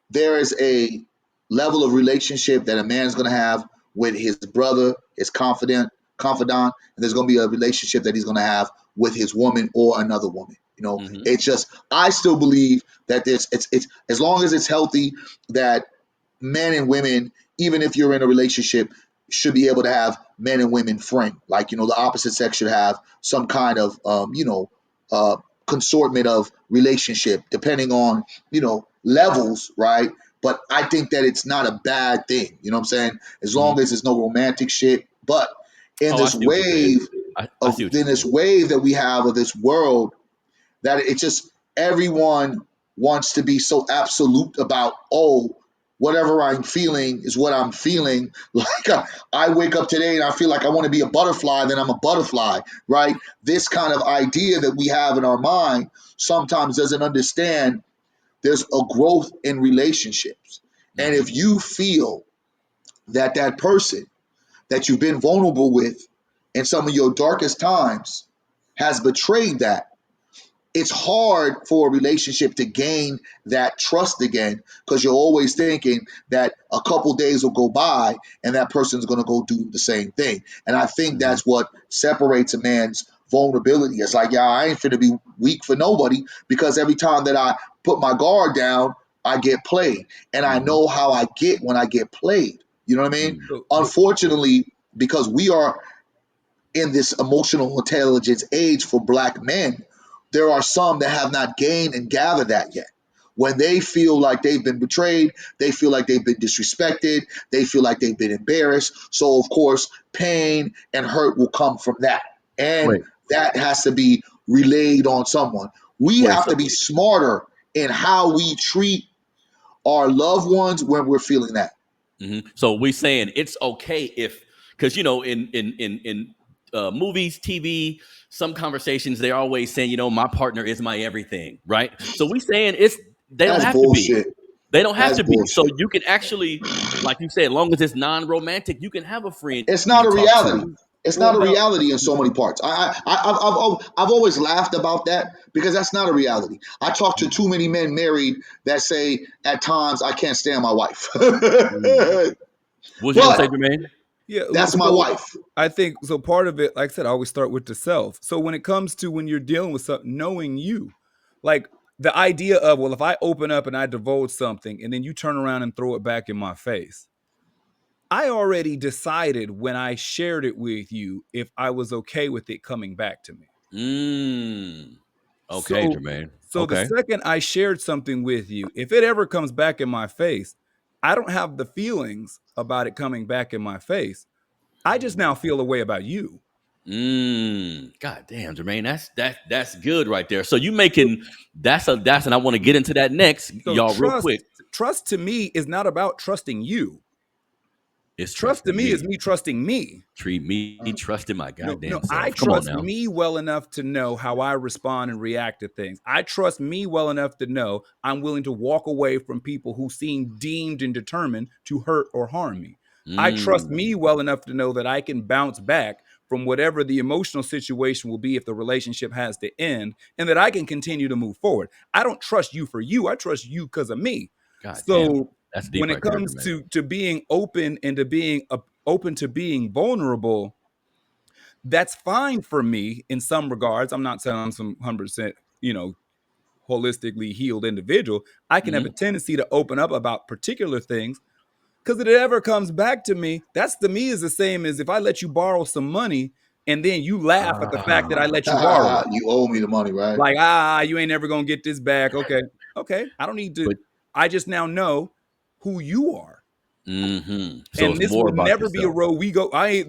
there is a level of relationship that a man is going to have with his brother, his confidant, and there's going to be a relationship that he's going to have with his woman or another woman. Mm-hmm. It's just I still believe that there's it's as long as it's healthy, that men and women, even if you're in a relationship, should be able to have men and women friend. Like, the opposite sex should have some kind of, uh, consortment of relationship, depending on, levels, right? But I think that it's not a bad thing. You know what I'm saying? As Mm-hmm. long as there's no romantic shit. But in Oh, I this see what you're saying. wave I see what you're saying. that we have of this world, that it just everyone wants to be so absolute about, whatever I'm feeling is what I'm feeling. Like, I wake up today and I feel like I want to be a butterfly, then I'm a butterfly, right? This kind of idea that we have in our mind sometimes doesn't understand there's a growth in relationships. And Mm-hmm. if you feel that that person that you've been vulnerable with in some of your darkest times has betrayed that, it's hard for a relationship to gain that trust again, because you're always thinking that a couple days will go by and that person's going to go do the same thing. And I think Mm-hmm. that's what separates a man's vulnerability. It's like, yeah, I ain't finna be weak for nobody, because every time that I put my guard down, I get played. And I Mm-hmm. know how I get when I get played. You know what I mean? Mm-hmm. Unfortunately, because we are in this emotional intelligence age for black men, there are some that have not gained and gathered that yet. When they feel like they've been betrayed, they feel like they've been disrespected, they feel like they've been embarrassed. So, of course, pain and hurt will come from that. And Wait, that has to be relayed on someone. We wait. have So to be smarter in how we treat our loved ones when we're feeling that. So we saying it's okay if, because in movies, TV, some conversations they're always saying, my partner is my everything, right? So we saying they don't That's have to be. bullshit. They don't have That's to be. So bullshit. you can actually, like you said, as long as it's non-romantic, you can have a friend It's not you a talk reality. to. It's Well, not a now, reality in so many parts. I've always laughed about that, because that's not a reality. I talk to too many men married that say at times I can't stand my wife, Mm. What was you gonna say, but Jermaine? yeah. that's my So wife. I think so. Part of it, like I said, I always start with the self. So when it comes to when you're dealing with something, knowing you, like the idea of, well, if I open up and I divulge something and then you turn around and throw it back in my face, I already decided when I shared it with you if I was okay with it coming back to me. Mm. Okay, So, Jermaine. so the Okay. second I shared something with you, if it ever comes back in my face, I don't have the feelings about it coming back in my face. I just now feel a way about you. God damn, Jermaine, that's good right there. So you making that's and I want to get into that next, So y'all, real quick. trust to me is not about trusting you. It's Trust to trusting me is me. me trusting me. Treat me trusting my No, goddamn I self. Come on trust now. me well enough to know how I respond and react to things. I trust me well enough to know I'm willing to walk away from people who seem deemed and determined to hurt or harm me. I trust me Mm, well enough to know that I can bounce back from whatever the emotional situation will be if the relationship has to end, and that I can continue to move forward. I don't trust you for you. I trust you because of me. God damn. So That's deep when it right there, comes Jermaine. to being open and to being open to being vulnerable, that's fine for me in some regards. I'm not saying I'm some 100%, holistically healed individual, I can have a tendency to open up about particular things. Because if it ever comes back to me, that's to me is the same as if I let you borrow some money and then you laugh at the fact that I let you borrow it. You owe me the money, right? Like, you ain't never gonna get this back. Okay. I don't need to. But- I just now know who you are. So And it's this more will about never be a yourself. road we go. We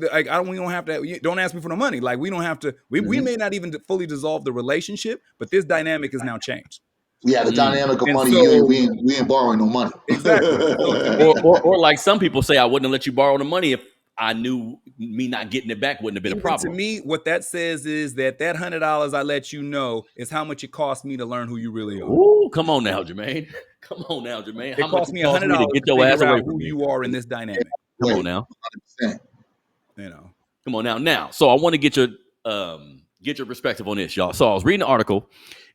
don't have to. Don't ask me for no money. Like we don't have to. We may not even fully dissolve the relationship, but this dynamic has now changed. Yeah, the dynamic of And money. so We ain't borrowing no money. exactly. So to me, Or like some people say, I wouldn't have let you borrow the money if I knew me not getting it back wouldn't have been a even to problem. me, what that says is that $100 I let you know is how much it cost me to learn who you really are. Ooh, come on now, Jermaine. Come on now, Jermaine. How It much cost it me cost me to $100 get to your ass figure away out from who me? you are in this dynamic. Come on Wait, now. 100%. You know. Come on now. Now, so I want to get your perspective on this, y'all. So I was reading an article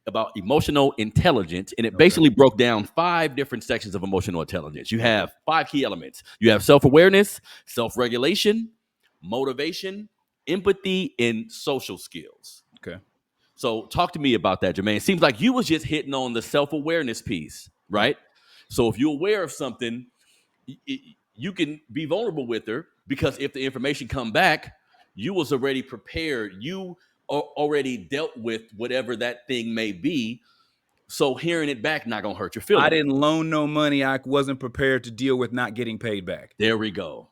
about emotional intelligence, and it basically broke down 5 different sections of emotional intelligence. You have 5 key elements. You have self-awareness, self-regulation, motivation, empathy, and social skills. Okay. So talk to me about that, Jermaine. It seems like you was just hitting on the self-awareness piece, right? So if you're aware of something, you can be vulnerable with her because if the information come back, you was already prepared. You already dealt with whatever that thing may be. So hearing it back not gonna hurt your feelings. I didn't loan no money I wasn't prepared to deal with not getting paid back. There we go.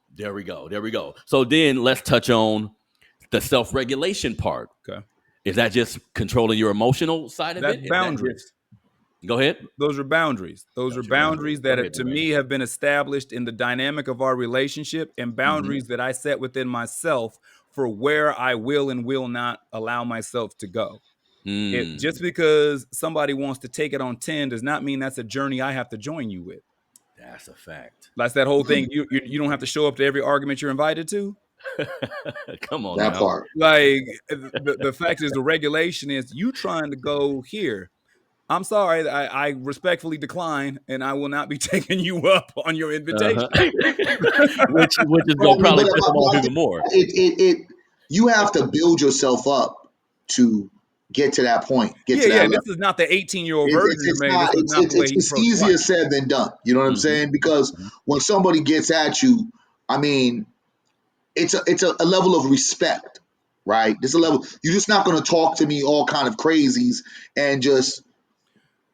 So then let's touch on the self-regulation part. Okay. Is that just controlling your emotional side of That's it? Is that boundaries. just go ahead? Those are boundaries. Those are Got you, man. boundaries Go that ahead, to Jermaine. me have been established in the dynamic of our relationship and boundaries that I set within myself for where I will and will not allow myself to go. Just because somebody wants to take it on 10 does not mean that's a journey I have to join you with. That's a fact. That's that whole thing. You don't have to show up to every argument you're invited to. Come on That now. part. Like the fact is the regulation is you trying to go here. I'm sorry, I respectfully decline, and I will not be taking you up on your invitation. Which is Well, gonna I mean, probably but piss them off I even think more. you have to build yourself up to get to that point, get to that Yeah. level. This is not the 18-year-old version, It's Jermaine. not This is not the way he it's approached easier life. said than done. You know what I'm saying? Because when somebody gets at you, I mean, it's a level of respect, right? There's a level. You're just not going to talk to me all kind of crazies and just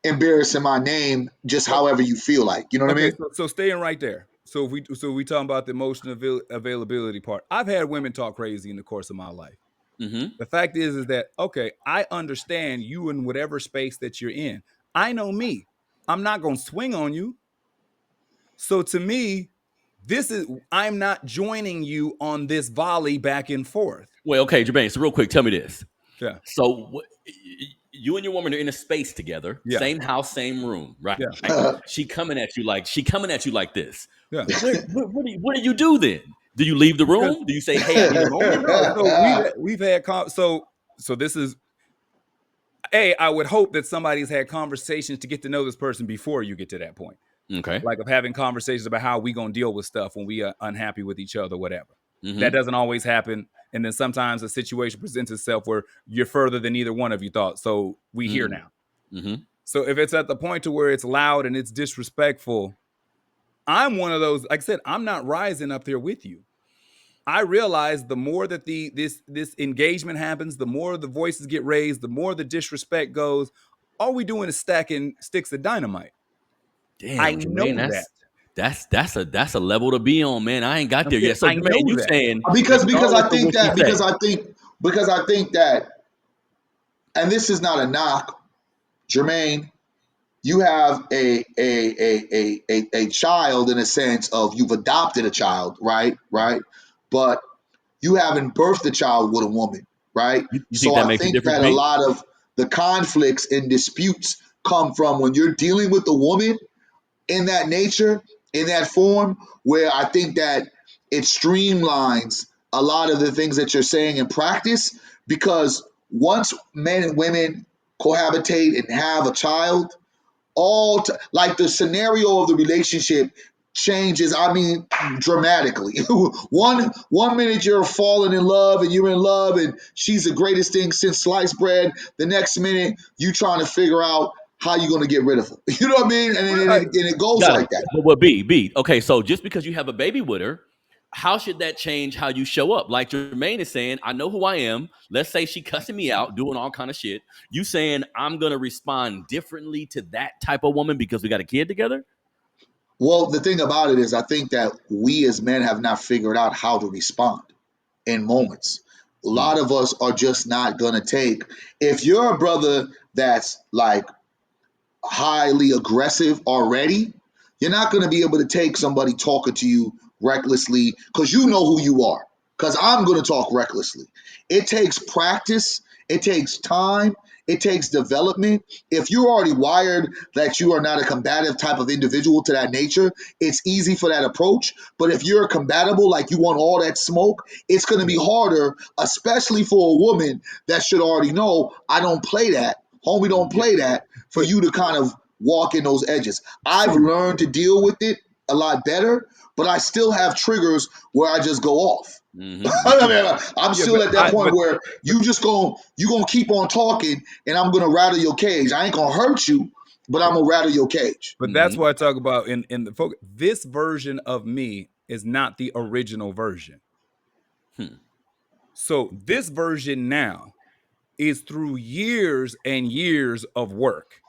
embarrassing my name just however you feel like. You know what I Okay, mean? so staying right there. So we talking about the emotional availability part. I've had women talk crazy in the course of my life. The fact is that okay, I understand you in whatever space that you're in. I know me. I'm not going to swing on you. So to me, I'm not joining you on this volley back and forth. Well, okay, Jermaine. So real quick, tell me this. Yeah. So you and your woman are in a space together, Yeah. same house, same room, right? Yeah. She coming at you like this. Yeah. What do you do then? Do you leave the room? Do you say, "Hey, I need a moment"? No, so we've had so this is I would hope that somebody's had conversations to get to know this person before you get to that point. Okay. Like of having conversations about how we gonna deal with stuff when we are unhappy with each other, whatever. Mm-hmm. That doesn't always happen. And then sometimes a situation presents itself where you're further than either one of you thought. So we here now. Mm-hmm. So if it's at the point to where it's loud and it's disrespectful, I'm one of those, like I said, I'm not rising up there with you. I realize the more that this engagement happens, the more the voices get raised, the more the disrespect goes. All we doing is stacking sticks of dynamite. Damn, I Jermaine, know that. that's a level to be on, man. I ain't got there yet. So I know Jermaine, you that. saying because regardless I of think what she that say, because I think that, and this is not a knock, Jermaine. You have a child in a sense of you've adopted a child, right? Right, but you haven't birthed a child with a woman, right? you think So that I makes a think difference, that a me? lot of the conflicts and disputes come from when you're dealing with a woman in that nature, in that form, where I think that it streamlines a lot of the things that you're saying in practice. Because once men and women cohabitate and have a child, like the scenario of the relationship changes, I mean, dramatically. One minute you're falling in love and you're in love and she's the greatest thing since sliced bread. The next minute you trying to figure out how you going to get rid of her? You know what I mean? Right. And it goes Got it. like that. But what B? Okay, so just because you have a baby with her, how should that change how you show up? Like Jermaine is saying, I know who I am. Let's say she cussing me out, doing all kind of shit. You saying I'm gonna respond differently to that type of woman because we got a kid together? Well, the thing about it is, I think that we as men have not figured out how to respond in moments. A Hmm. lot of us are just not going to take. If you're a brother that's like highly aggressive already, you're not going to be able to take somebody talking to you recklessly because you know who you are. Because I'm going to talk recklessly. It takes practice, it takes time, it takes development. If you're already wired that you are not a combative type of individual to that nature, it's easy for that approach. But if you're compatible, like you want all that smoke, it's going to be harder, especially for a woman that should already know I don't play that. Homie, don't Yeah. play that for But you to kind of walk in those edges. I've true. learned to deal with it a lot better, but I still have triggers where I just go off. Me too. I'm Yeah, still at that point where but you gonna keep on talking, and I'm gonna rattle your cage. I ain't gonna hurt you, but I'm gonna rattle your cage. but that's why I talk about in the focus. This version of me is not the original version. Hmm. So this version now is through years and years of work.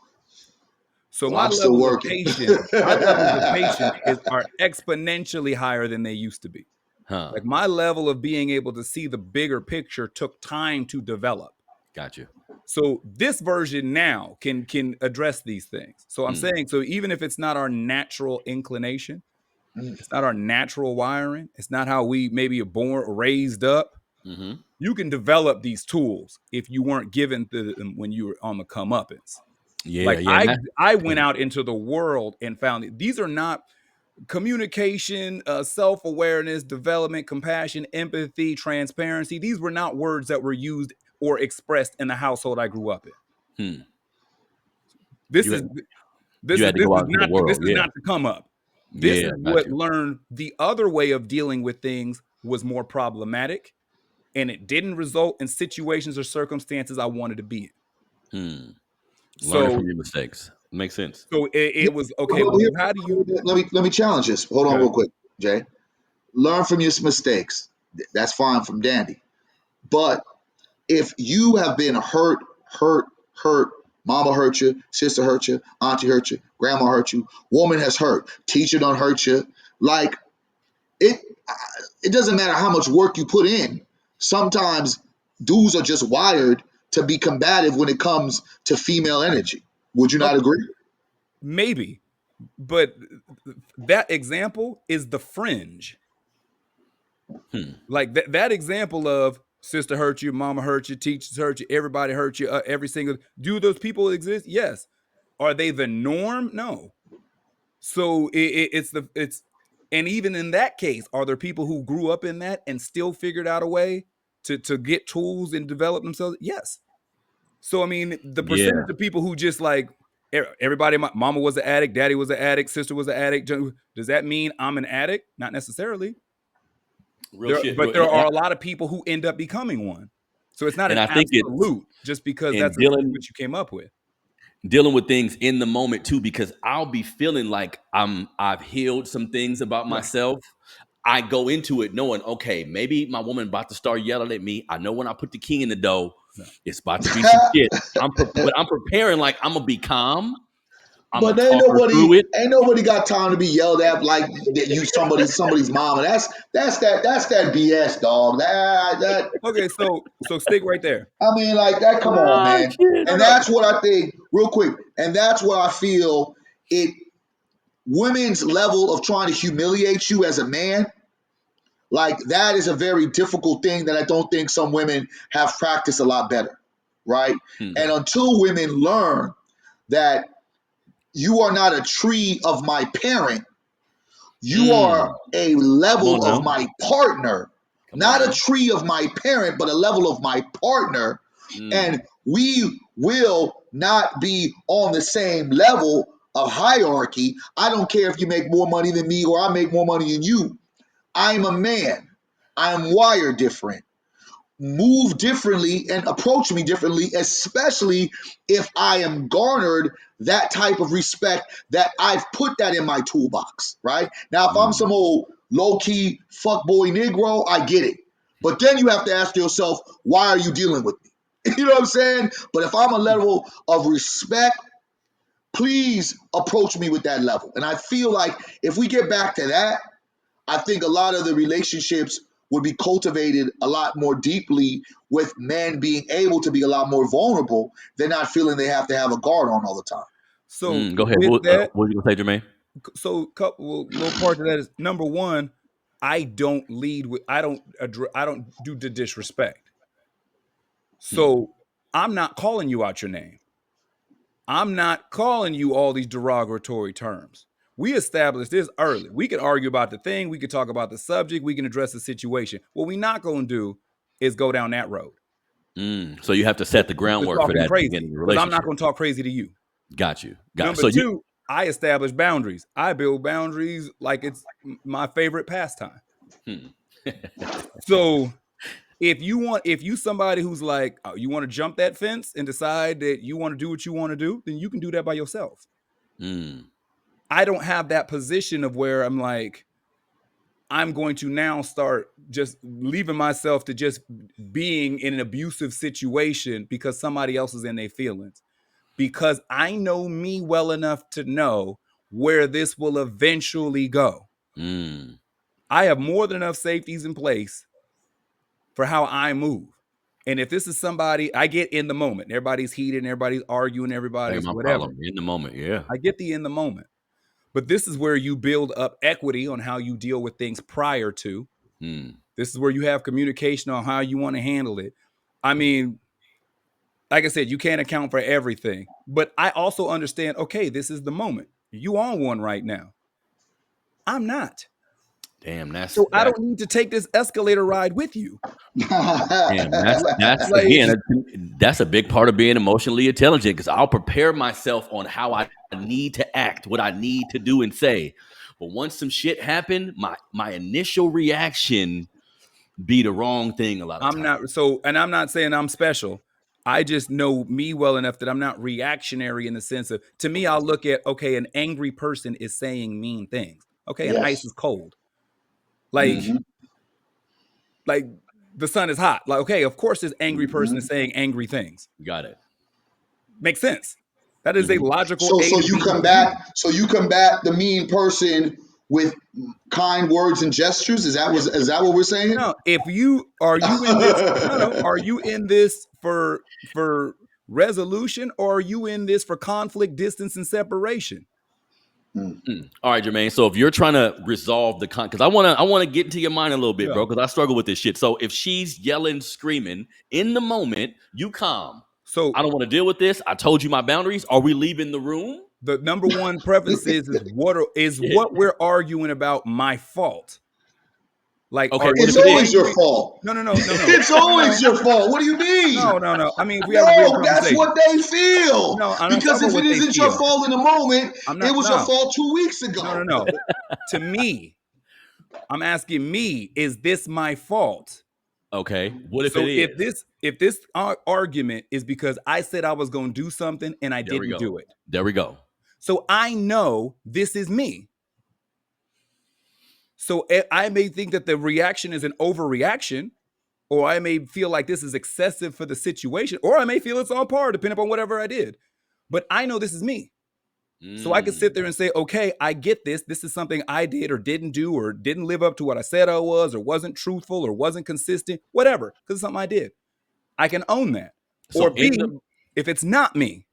So Well, I'm still working. my levels of patience are exponentially higher than they used to be. Huh. Like my level of being able to see the bigger picture took time to develop. Got you. So this version now can address these things. So I'm Hmm. saying, so even if it's not our natural inclination, it's not our natural wiring, it's not how we maybe are born or raised up, Mm-hmm. you can develop these tools if you weren't given them when you were on the comeuppance. Yeah, Like yeah. And I went out into the world and found that these are not communication, self-awareness, development, compassion, empathy, transparency. These were not words that were used or expressed in the household I grew up in. hmm. This You is had, you had to go out into the this world. is Yeah. not to come up. This Yeah, is got what you. learned the other way of dealing with things was more problematic, and it didn't result in situations or circumstances I wanted to be in. Hmm. Learning So from your mistakes. Makes sense. Yeah, it was okay. but Well, here, how do you? let me challenge this. Hold on, Okay. real quick, Jay. Learn from your mistakes. That's fine from Dandy. But if you have been hurt, mama hurt you, sister hurt you, auntie hurt you, grandma hurt you, woman has hurt, teacher done hurt you, like it it doesn't matter how much work you put in. Sometimes dudes are just wired to be combative when it comes to female energy. Would you not Okay, agree? maybe, but that example is the fringe. Hmm. Like that example of sister hurt you, mama hurt you, teachers hurt you, everybody hurt you, every single. Do those people exist? Yes. Are they the norm? No. So it's and even in that case, are there people who grew up in that and still figured out a way to get tools and develop themselves? Yes. So I mean, the Yeah. percentage of people who just like everybody, my mama was an addict, daddy was an addict, sister was an addict. Does that mean I'm an addict? Not necessarily. Real shit. But there are a lot of people who end up becoming one. So it's not And an I think it's absolute just because in that's what you came up with. dealing with things in the moment too, because I'll be feeling like I've healed some things about Right. myself. I go into it knowing, okay, maybe my woman about to start yelling at me. I know when I put the key in the dough, No. it's about to be some shit. But I'm preparing like I'm gonna be calm. I'm gonna But talk her through it. ain't nobody got time to be yelled at like that you somebody's mama. That's that BS, dog. That Okay, so stick right there. I mean, like that. Come on, Ah, man. shit. No, And no. that's what I think. Real quick, and that's what I feel. It women's level of trying to humiliate you as a man, like that is a very difficult thing that I don't think some women have practiced a lot better, right? Hmm. And until women learn that you are not a tree of my parent, you are Mm. a Come on level of now. my partner, Come on not a now. tree of my parent, but a level of my partner. Mm. And we will not be on the same level of hierarchy. I don't care if you make more money than me or I make more money than you. I'm a man. I'm wired different. move differently and approach me differently, especially if I am garnered that type of respect that I've put that in my toolbox, right? Now, if I'm some old low-key fuckboy Negro, I get it. But then you have to ask yourself, why are you dealing with me? You know what I'm saying? But if I'm a level of respect, please approach me with that level. And I feel like if we get back to that, I think a lot of the relationships would be cultivated a lot more deeply with men being able to be a lot more vulnerable. They're not feeling they have to have a guard on all the time. So Go ahead. with that, What were you gonna say, Jermaine? so couple little part of that is number one, I don't lead with I don't do the disrespect. So I'm not calling you out your name. I'm not calling you all these derogatory terms. We established this early. We can argue about the thing, we can talk about the subject, we can address the situation. What we're not going to do is go down that road. So you have to set the We're groundwork for talking that crazy beginning of the because I'm relationship. not going to talk crazy to you. Got you. Number So two, I establish boundaries. I build boundaries like it's my favorite pastime. So if you somebody who's like, oh, you want to jump that fence and decide that you want to do what you want to do, then you can do that by yourself. I don't have that position of where I'm like, I'm going to now start just leaving myself to just being in an abusive situation because somebody else is in their feelings. Because I know me well enough to know where this will eventually go. I have more than enough safeties in place for how I move. And if this is somebody, I get in the moment. Everybody's heated and everybody's arguing, everybody's whatever. In the moment, yeah. I get the in the moment. But this is where you build up equity on how you deal with things prior to. This is where you have communication on how you want to handle it. I mean, like I said, you can't account for everything. But I also understand, okay, this is the moment. You on one right now. I'm not. Damn, So I don't need to take this escalator ride with you. Damn, that's Like, again, that's a big part of being emotionally intelligent because I'll prepare myself on how I need to act, what I need to do and say. But once some shit happened, my initial reaction be the wrong thing a lot of times. I'm not saying I'm special. I just know me well enough that I'm not reactionary in the sense of, to me, I'll look at, okay, an angry person is saying mean things. Okay, and ice is cold. Like, like the sun is hot. Like, okay, of course this angry person is saying angry things. Got it. Makes sense. That is a logical. So you combat the mean person with kind words and gestures. Is that what we're saying? No, if you are you in this? No, are you in this for resolution, or are you in this for conflict, distance, and separation? All right, Jermaine. So if you're trying to resolve the because I want to get into your mind a little bit, bro, because I struggle with this shit. So if she's yelling, screaming in the moment, you calm. So I don't want to deal with this. I told you my boundaries. Are we leaving the room? The number one preference is what we're arguing about my fault. Like, okay, it's always your fault. No. It's always your fault. What do you mean? No. I mean, if we have a real conversation. That's what they feel. No, because if it isn't your fault in the moment, it was your fault 2 weeks ago. No. To me, I'm asking me, is this my fault? Okay. What if it is? If this argument is because I said I was going to do something and I didn't do it. There we go. So I know this is me. So I may think that the reaction is an overreaction, or I may feel like this is excessive for the situation, or I may feel it's on par, depending upon whatever I did. But I know this is me. So I can sit there and say, okay, I get this. This is something I did or didn't do or didn't live up to what I said I was or wasn't truthful or wasn't consistent, whatever, because it's something I did. I can own that. So or B, if it's not me,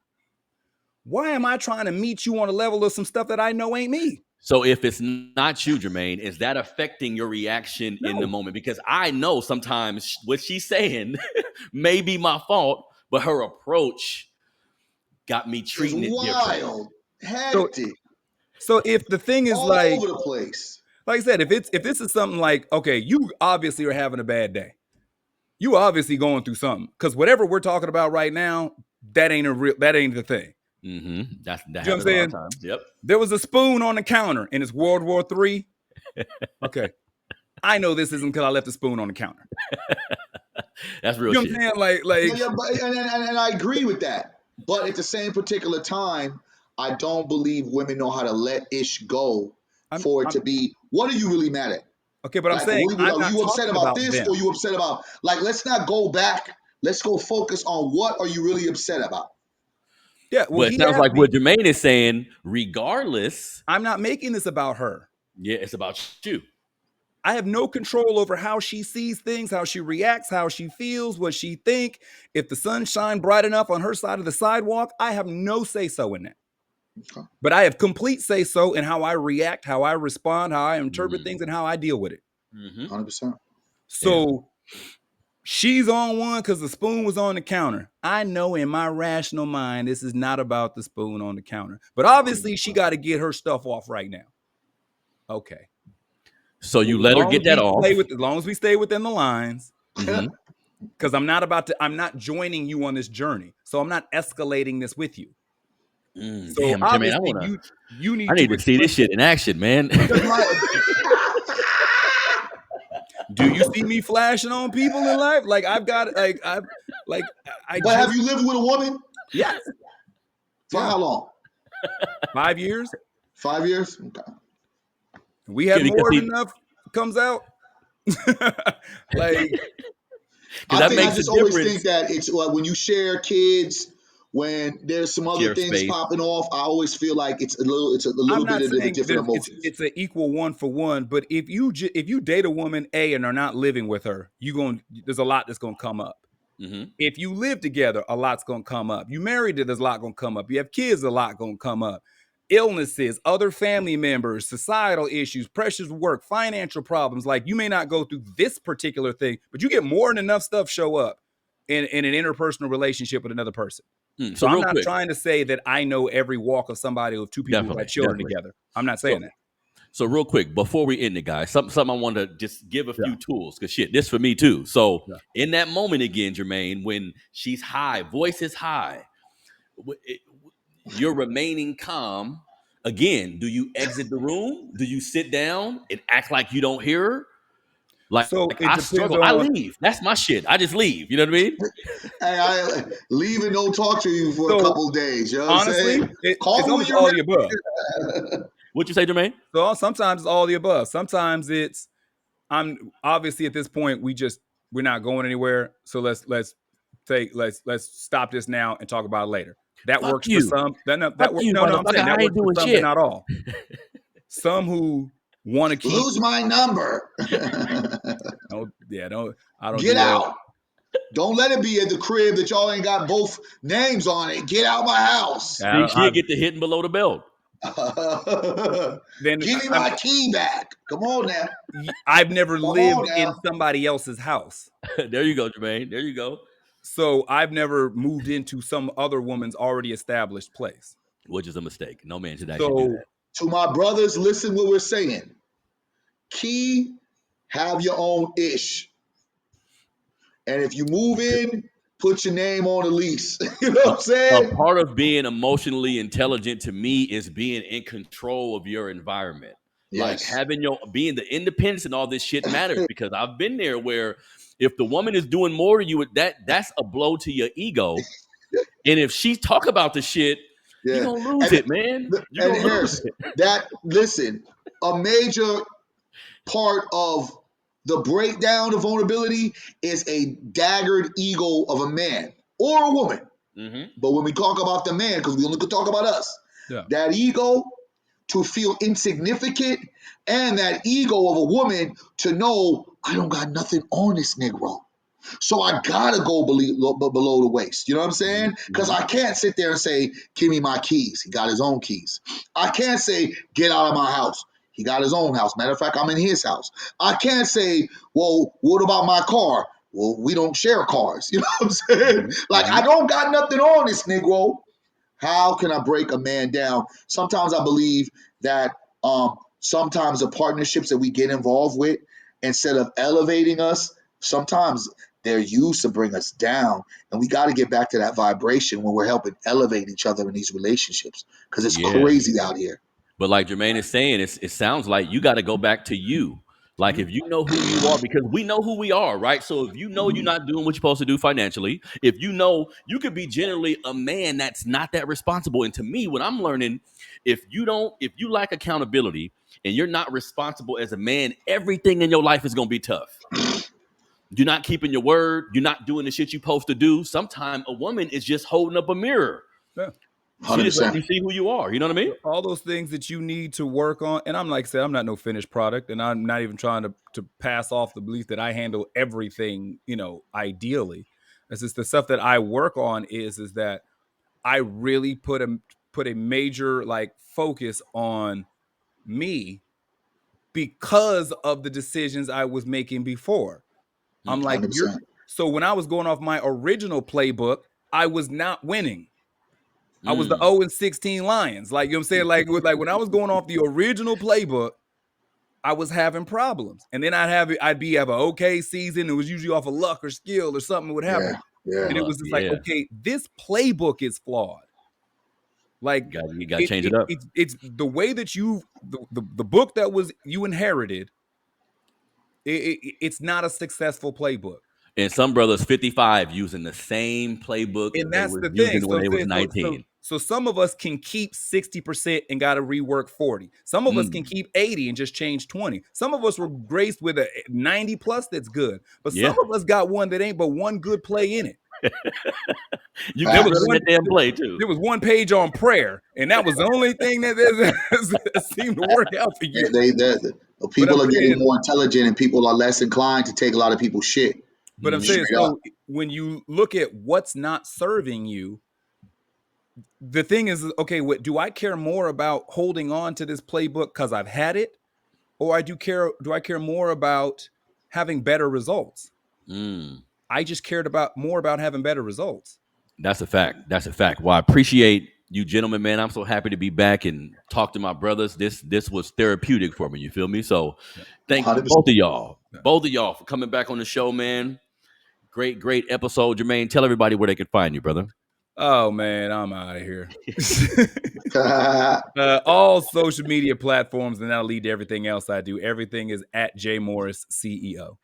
why am I trying to meet you on a level of some stuff that I know ain't me? So if it's not you, Jermaine, is that affecting your reaction in the moment? Because I know sometimes what she's saying may be my fault, but her approach got me treating it different. Hectic. So if the thing is all over the place, like I said, if this is something like, okay, you obviously are having a bad day. You obviously going through something, because whatever we're talking about right now, that ain't the thing. That you know what I'm saying? Yep. There was a spoon on the counter and it's World War III. Okay. I know this isn't because I left the spoon on the counter. That's real You know what shit. I'm saying? Like Yeah, and I agree with that. But at the same particular time, I don't believe women know how to let ish go for it I'm to be. What are you really mad at? okay, but I'm Like, saying I'm are not you upset talking about about this, or them. you upset about like? Let's not go back. Let's go focus on what are you really upset about. Yeah, well, But it he sounds asked like me. what Jermaine is saying, regardless, I'm not making this about her. yeah, it's about you. I have no control over how she sees things, how she reacts, how she feels, what she think. If the sun shine bright enough on her side of the sidewalk, I have no say so in that. Okay. But I have complete say so in how I react, how I respond, how I interpret Mm. things, and how I deal with it. Mm-hmm. 100%. Yeah. So she's on one because the spoon was on the counter. I know in my rational mind this is not about the spoon on the counter. But obviously she got to get her stuff off right now. Okay. So you Well, as let her long get as that we off. as long as we stay within the lines, Mm-hmm. because I'm not joining you on this journey. So I'm not escalating this with you. So Damn, Jermaine, obviously you I need to need to see explain this shit in action, man. because my do you see me flashing on people in life? Like I've got like I But have just you lived with a woman yes. for Yeah. how long? 5 years. 5 years. Okay. We had Because more than enough comes out. Like that I makes a just always think difference. that it's like when you share kids, when there's some other Share things space. popping off, I always feel like it's a little I'm bit not of the saying different emotions. it's an equal one for one, but if you date a woman A and are not living with her, there's a lot that's gonna come up. Mm-hmm. If you live together, a lot's gonna come up. You married, there's a lot gonna come up. You have kids, a lot gonna come up. Illnesses, other family members, societal issues, pressures of work, financial problems. Like you may not go through this particular thing, but you get more than enough stuff show up in an interpersonal relationship with another person. So So I'm real not quick, trying to say that I know every walk of somebody of two people who had children definitely. together. I'm not So saying that. so real quick, before we end it, guys, something I want to just give a Yeah. few tools because shit, this for me too. So Yeah. in that moment again, Jermaine, when she's high, voice is high, you're remaining calm. Again, do you exit the room? Do you sit down and act like you don't hear her? So Like it I depends struggle, I on. leave. That's my shit. I just leave. You know what I mean? And I leave and don't talk to you for a So couple of days. You know what I'm honestly, saying? it's Call me when almost you're all the above. ready. What you say, Jermaine? So sometimes it's all the above. Sometimes it's I'm obviously at this point we're not going anywhere. So let's stop this now and talk about it later. That Fuck works for you. some. Fuck you, No, I'm motherfucker. saying that I ain't works for doing some, but shit. not all. Some who want to keep. Lose my number. Oh yeah, I don't Get do that. out. Don't let it be at the crib that y'all ain't got both names on it. Get out my house. See, she'll get the hitting below the belt. Then Give me my key back. Come on now. I've never Come on lived in now. somebody else's house. There you go, Jermaine. There you go. So I've never moved into some other woman's already established place. Which is a mistake. No man should actually do So that. To my brothers, listen what we're saying. Key, have your own ish. And if you move in, put your name on the lease. You know what I'm A saying? part of being emotionally intelligent to me is being in control of your environment. Like Yes. having being the independence and all this shit matters because I've been there where if the woman is doing more to you, that's a blow to your ego. And if she talk about the shit, you're Yeah. gonna lose And it, man. You're and gonna lose Harris, it. listen, a major part of the breakdown of vulnerability is a daggered ego of a man or a woman. Mm-hmm. But when we talk about the man, because we only could talk about us, yeah. that ego to feel insignificant and that ego of a woman to know I don't got nothing on this Negro. So I gotta go below the waist. You know what I'm saying? Because Mm-hmm. I can't sit there and say, give me my keys. He got his own keys. I can't say, get out of my house. He got his own house. Matter of fact, I'm in his house. I can't say, well, what about my car? Well, we don't share cars. You know what I'm saying? Like, Mm-hmm. I don't got nothing on this Negro. How can I break a man down? Sometimes I believe that sometimes the partnerships that we get involved with, instead of elevating us, sometimes they're used to bring us down. And we got to get back to that vibration when we're helping elevate each other in these relationships because it's Yeah. crazy out here. But like Jermaine is saying, it sounds like you got to go back to you. Like if you know who you are, because we know who we are, right? So if you know you're not doing what you're supposed to do financially, if you know you could be generally a man that's not that responsible. And to me, what I'm learning, if you lack accountability and you're not responsible as a man, everything in your life is gonna be tough. You're not keeping your word, you're not doing the shit you're supposed to do. Sometimes a woman is just holding up a mirror. Yeah. She just letting 100%. you see who you are. You know what I mean? All those things that you need to work on. And I'm like I said, I'm not no finished product, and I'm not even trying to pass off the belief that I handle everything, ideally. It's just the stuff that I work on is that I really put a major like focus on me because of the decisions I was making before. I'm like, 100%. so when I was going off my original playbook, I was not winning. I was the 0-16 Lions. Like, you know what I'm saying? Like when I was going off the original playbook, I was having problems. And then I'd have an okay season. It was usually off of luck or skill or something would happen. Yeah. And it was just like, okay, this playbook is flawed. Like You gotta change it up. It's the way that the book that was you inherited. It's not a successful playbook. And some brothers 55 using the same playbook And they that's were the using thing. when they was 19. So some of us can keep 60% and got to rework 40. Some of us can keep 80 and just change 20. Some of us were graced with a 90 plus that's good. But some of us got one that ain't but one good play in it. You can run that damn play too. There was one page on prayer, and that was the only thing that seemed to work out for you. People are getting more intelligent, and people are less inclined to take a lot of people's shit. But I'm saying, so when you look at what's not serving you, the thing is, okay, do I care more about holding on to this playbook because I've had it, or do I care more about having better results? I just cared more about having better results. That's a fact. That's a fact. Well, I appreciate you, gentlemen, man. I'm so happy to be back and talk to my brothers. This was therapeutic for me. You feel me? So, thank 100%. both of y'all, for coming back on the show, man. Great episode, Jermaine. Tell everybody where they can find you, brother. Oh man, I'm out of here. All social media platforms, and that'll lead to everything else I do. Everything is at J Morris CEO.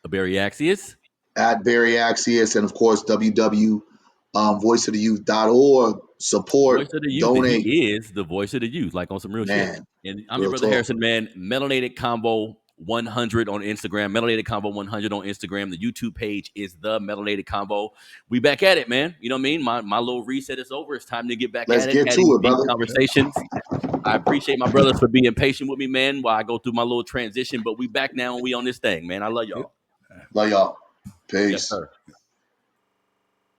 Barry Axius. At Barry Axius, and of course voiceoftheyouth.org. Support, Voice of the Youth. donate. He is the voice of the youth, like on some real shit. And I'm your brother Harrison, man. Melanated Convo 100 on Instagram. Melanated Convo 100 on Instagram. The YouTube page is the Melanated Convo. We back at it, man. You know what I mean? My little reset is over. It's time to get back Let's at it. get to it, brother. Conversations. I appreciate my brothers for being patient with me, man, while I go through my little transition. But we back now and we on this thing, man. I love y'all. Love y'all. Peace. Yes, sir.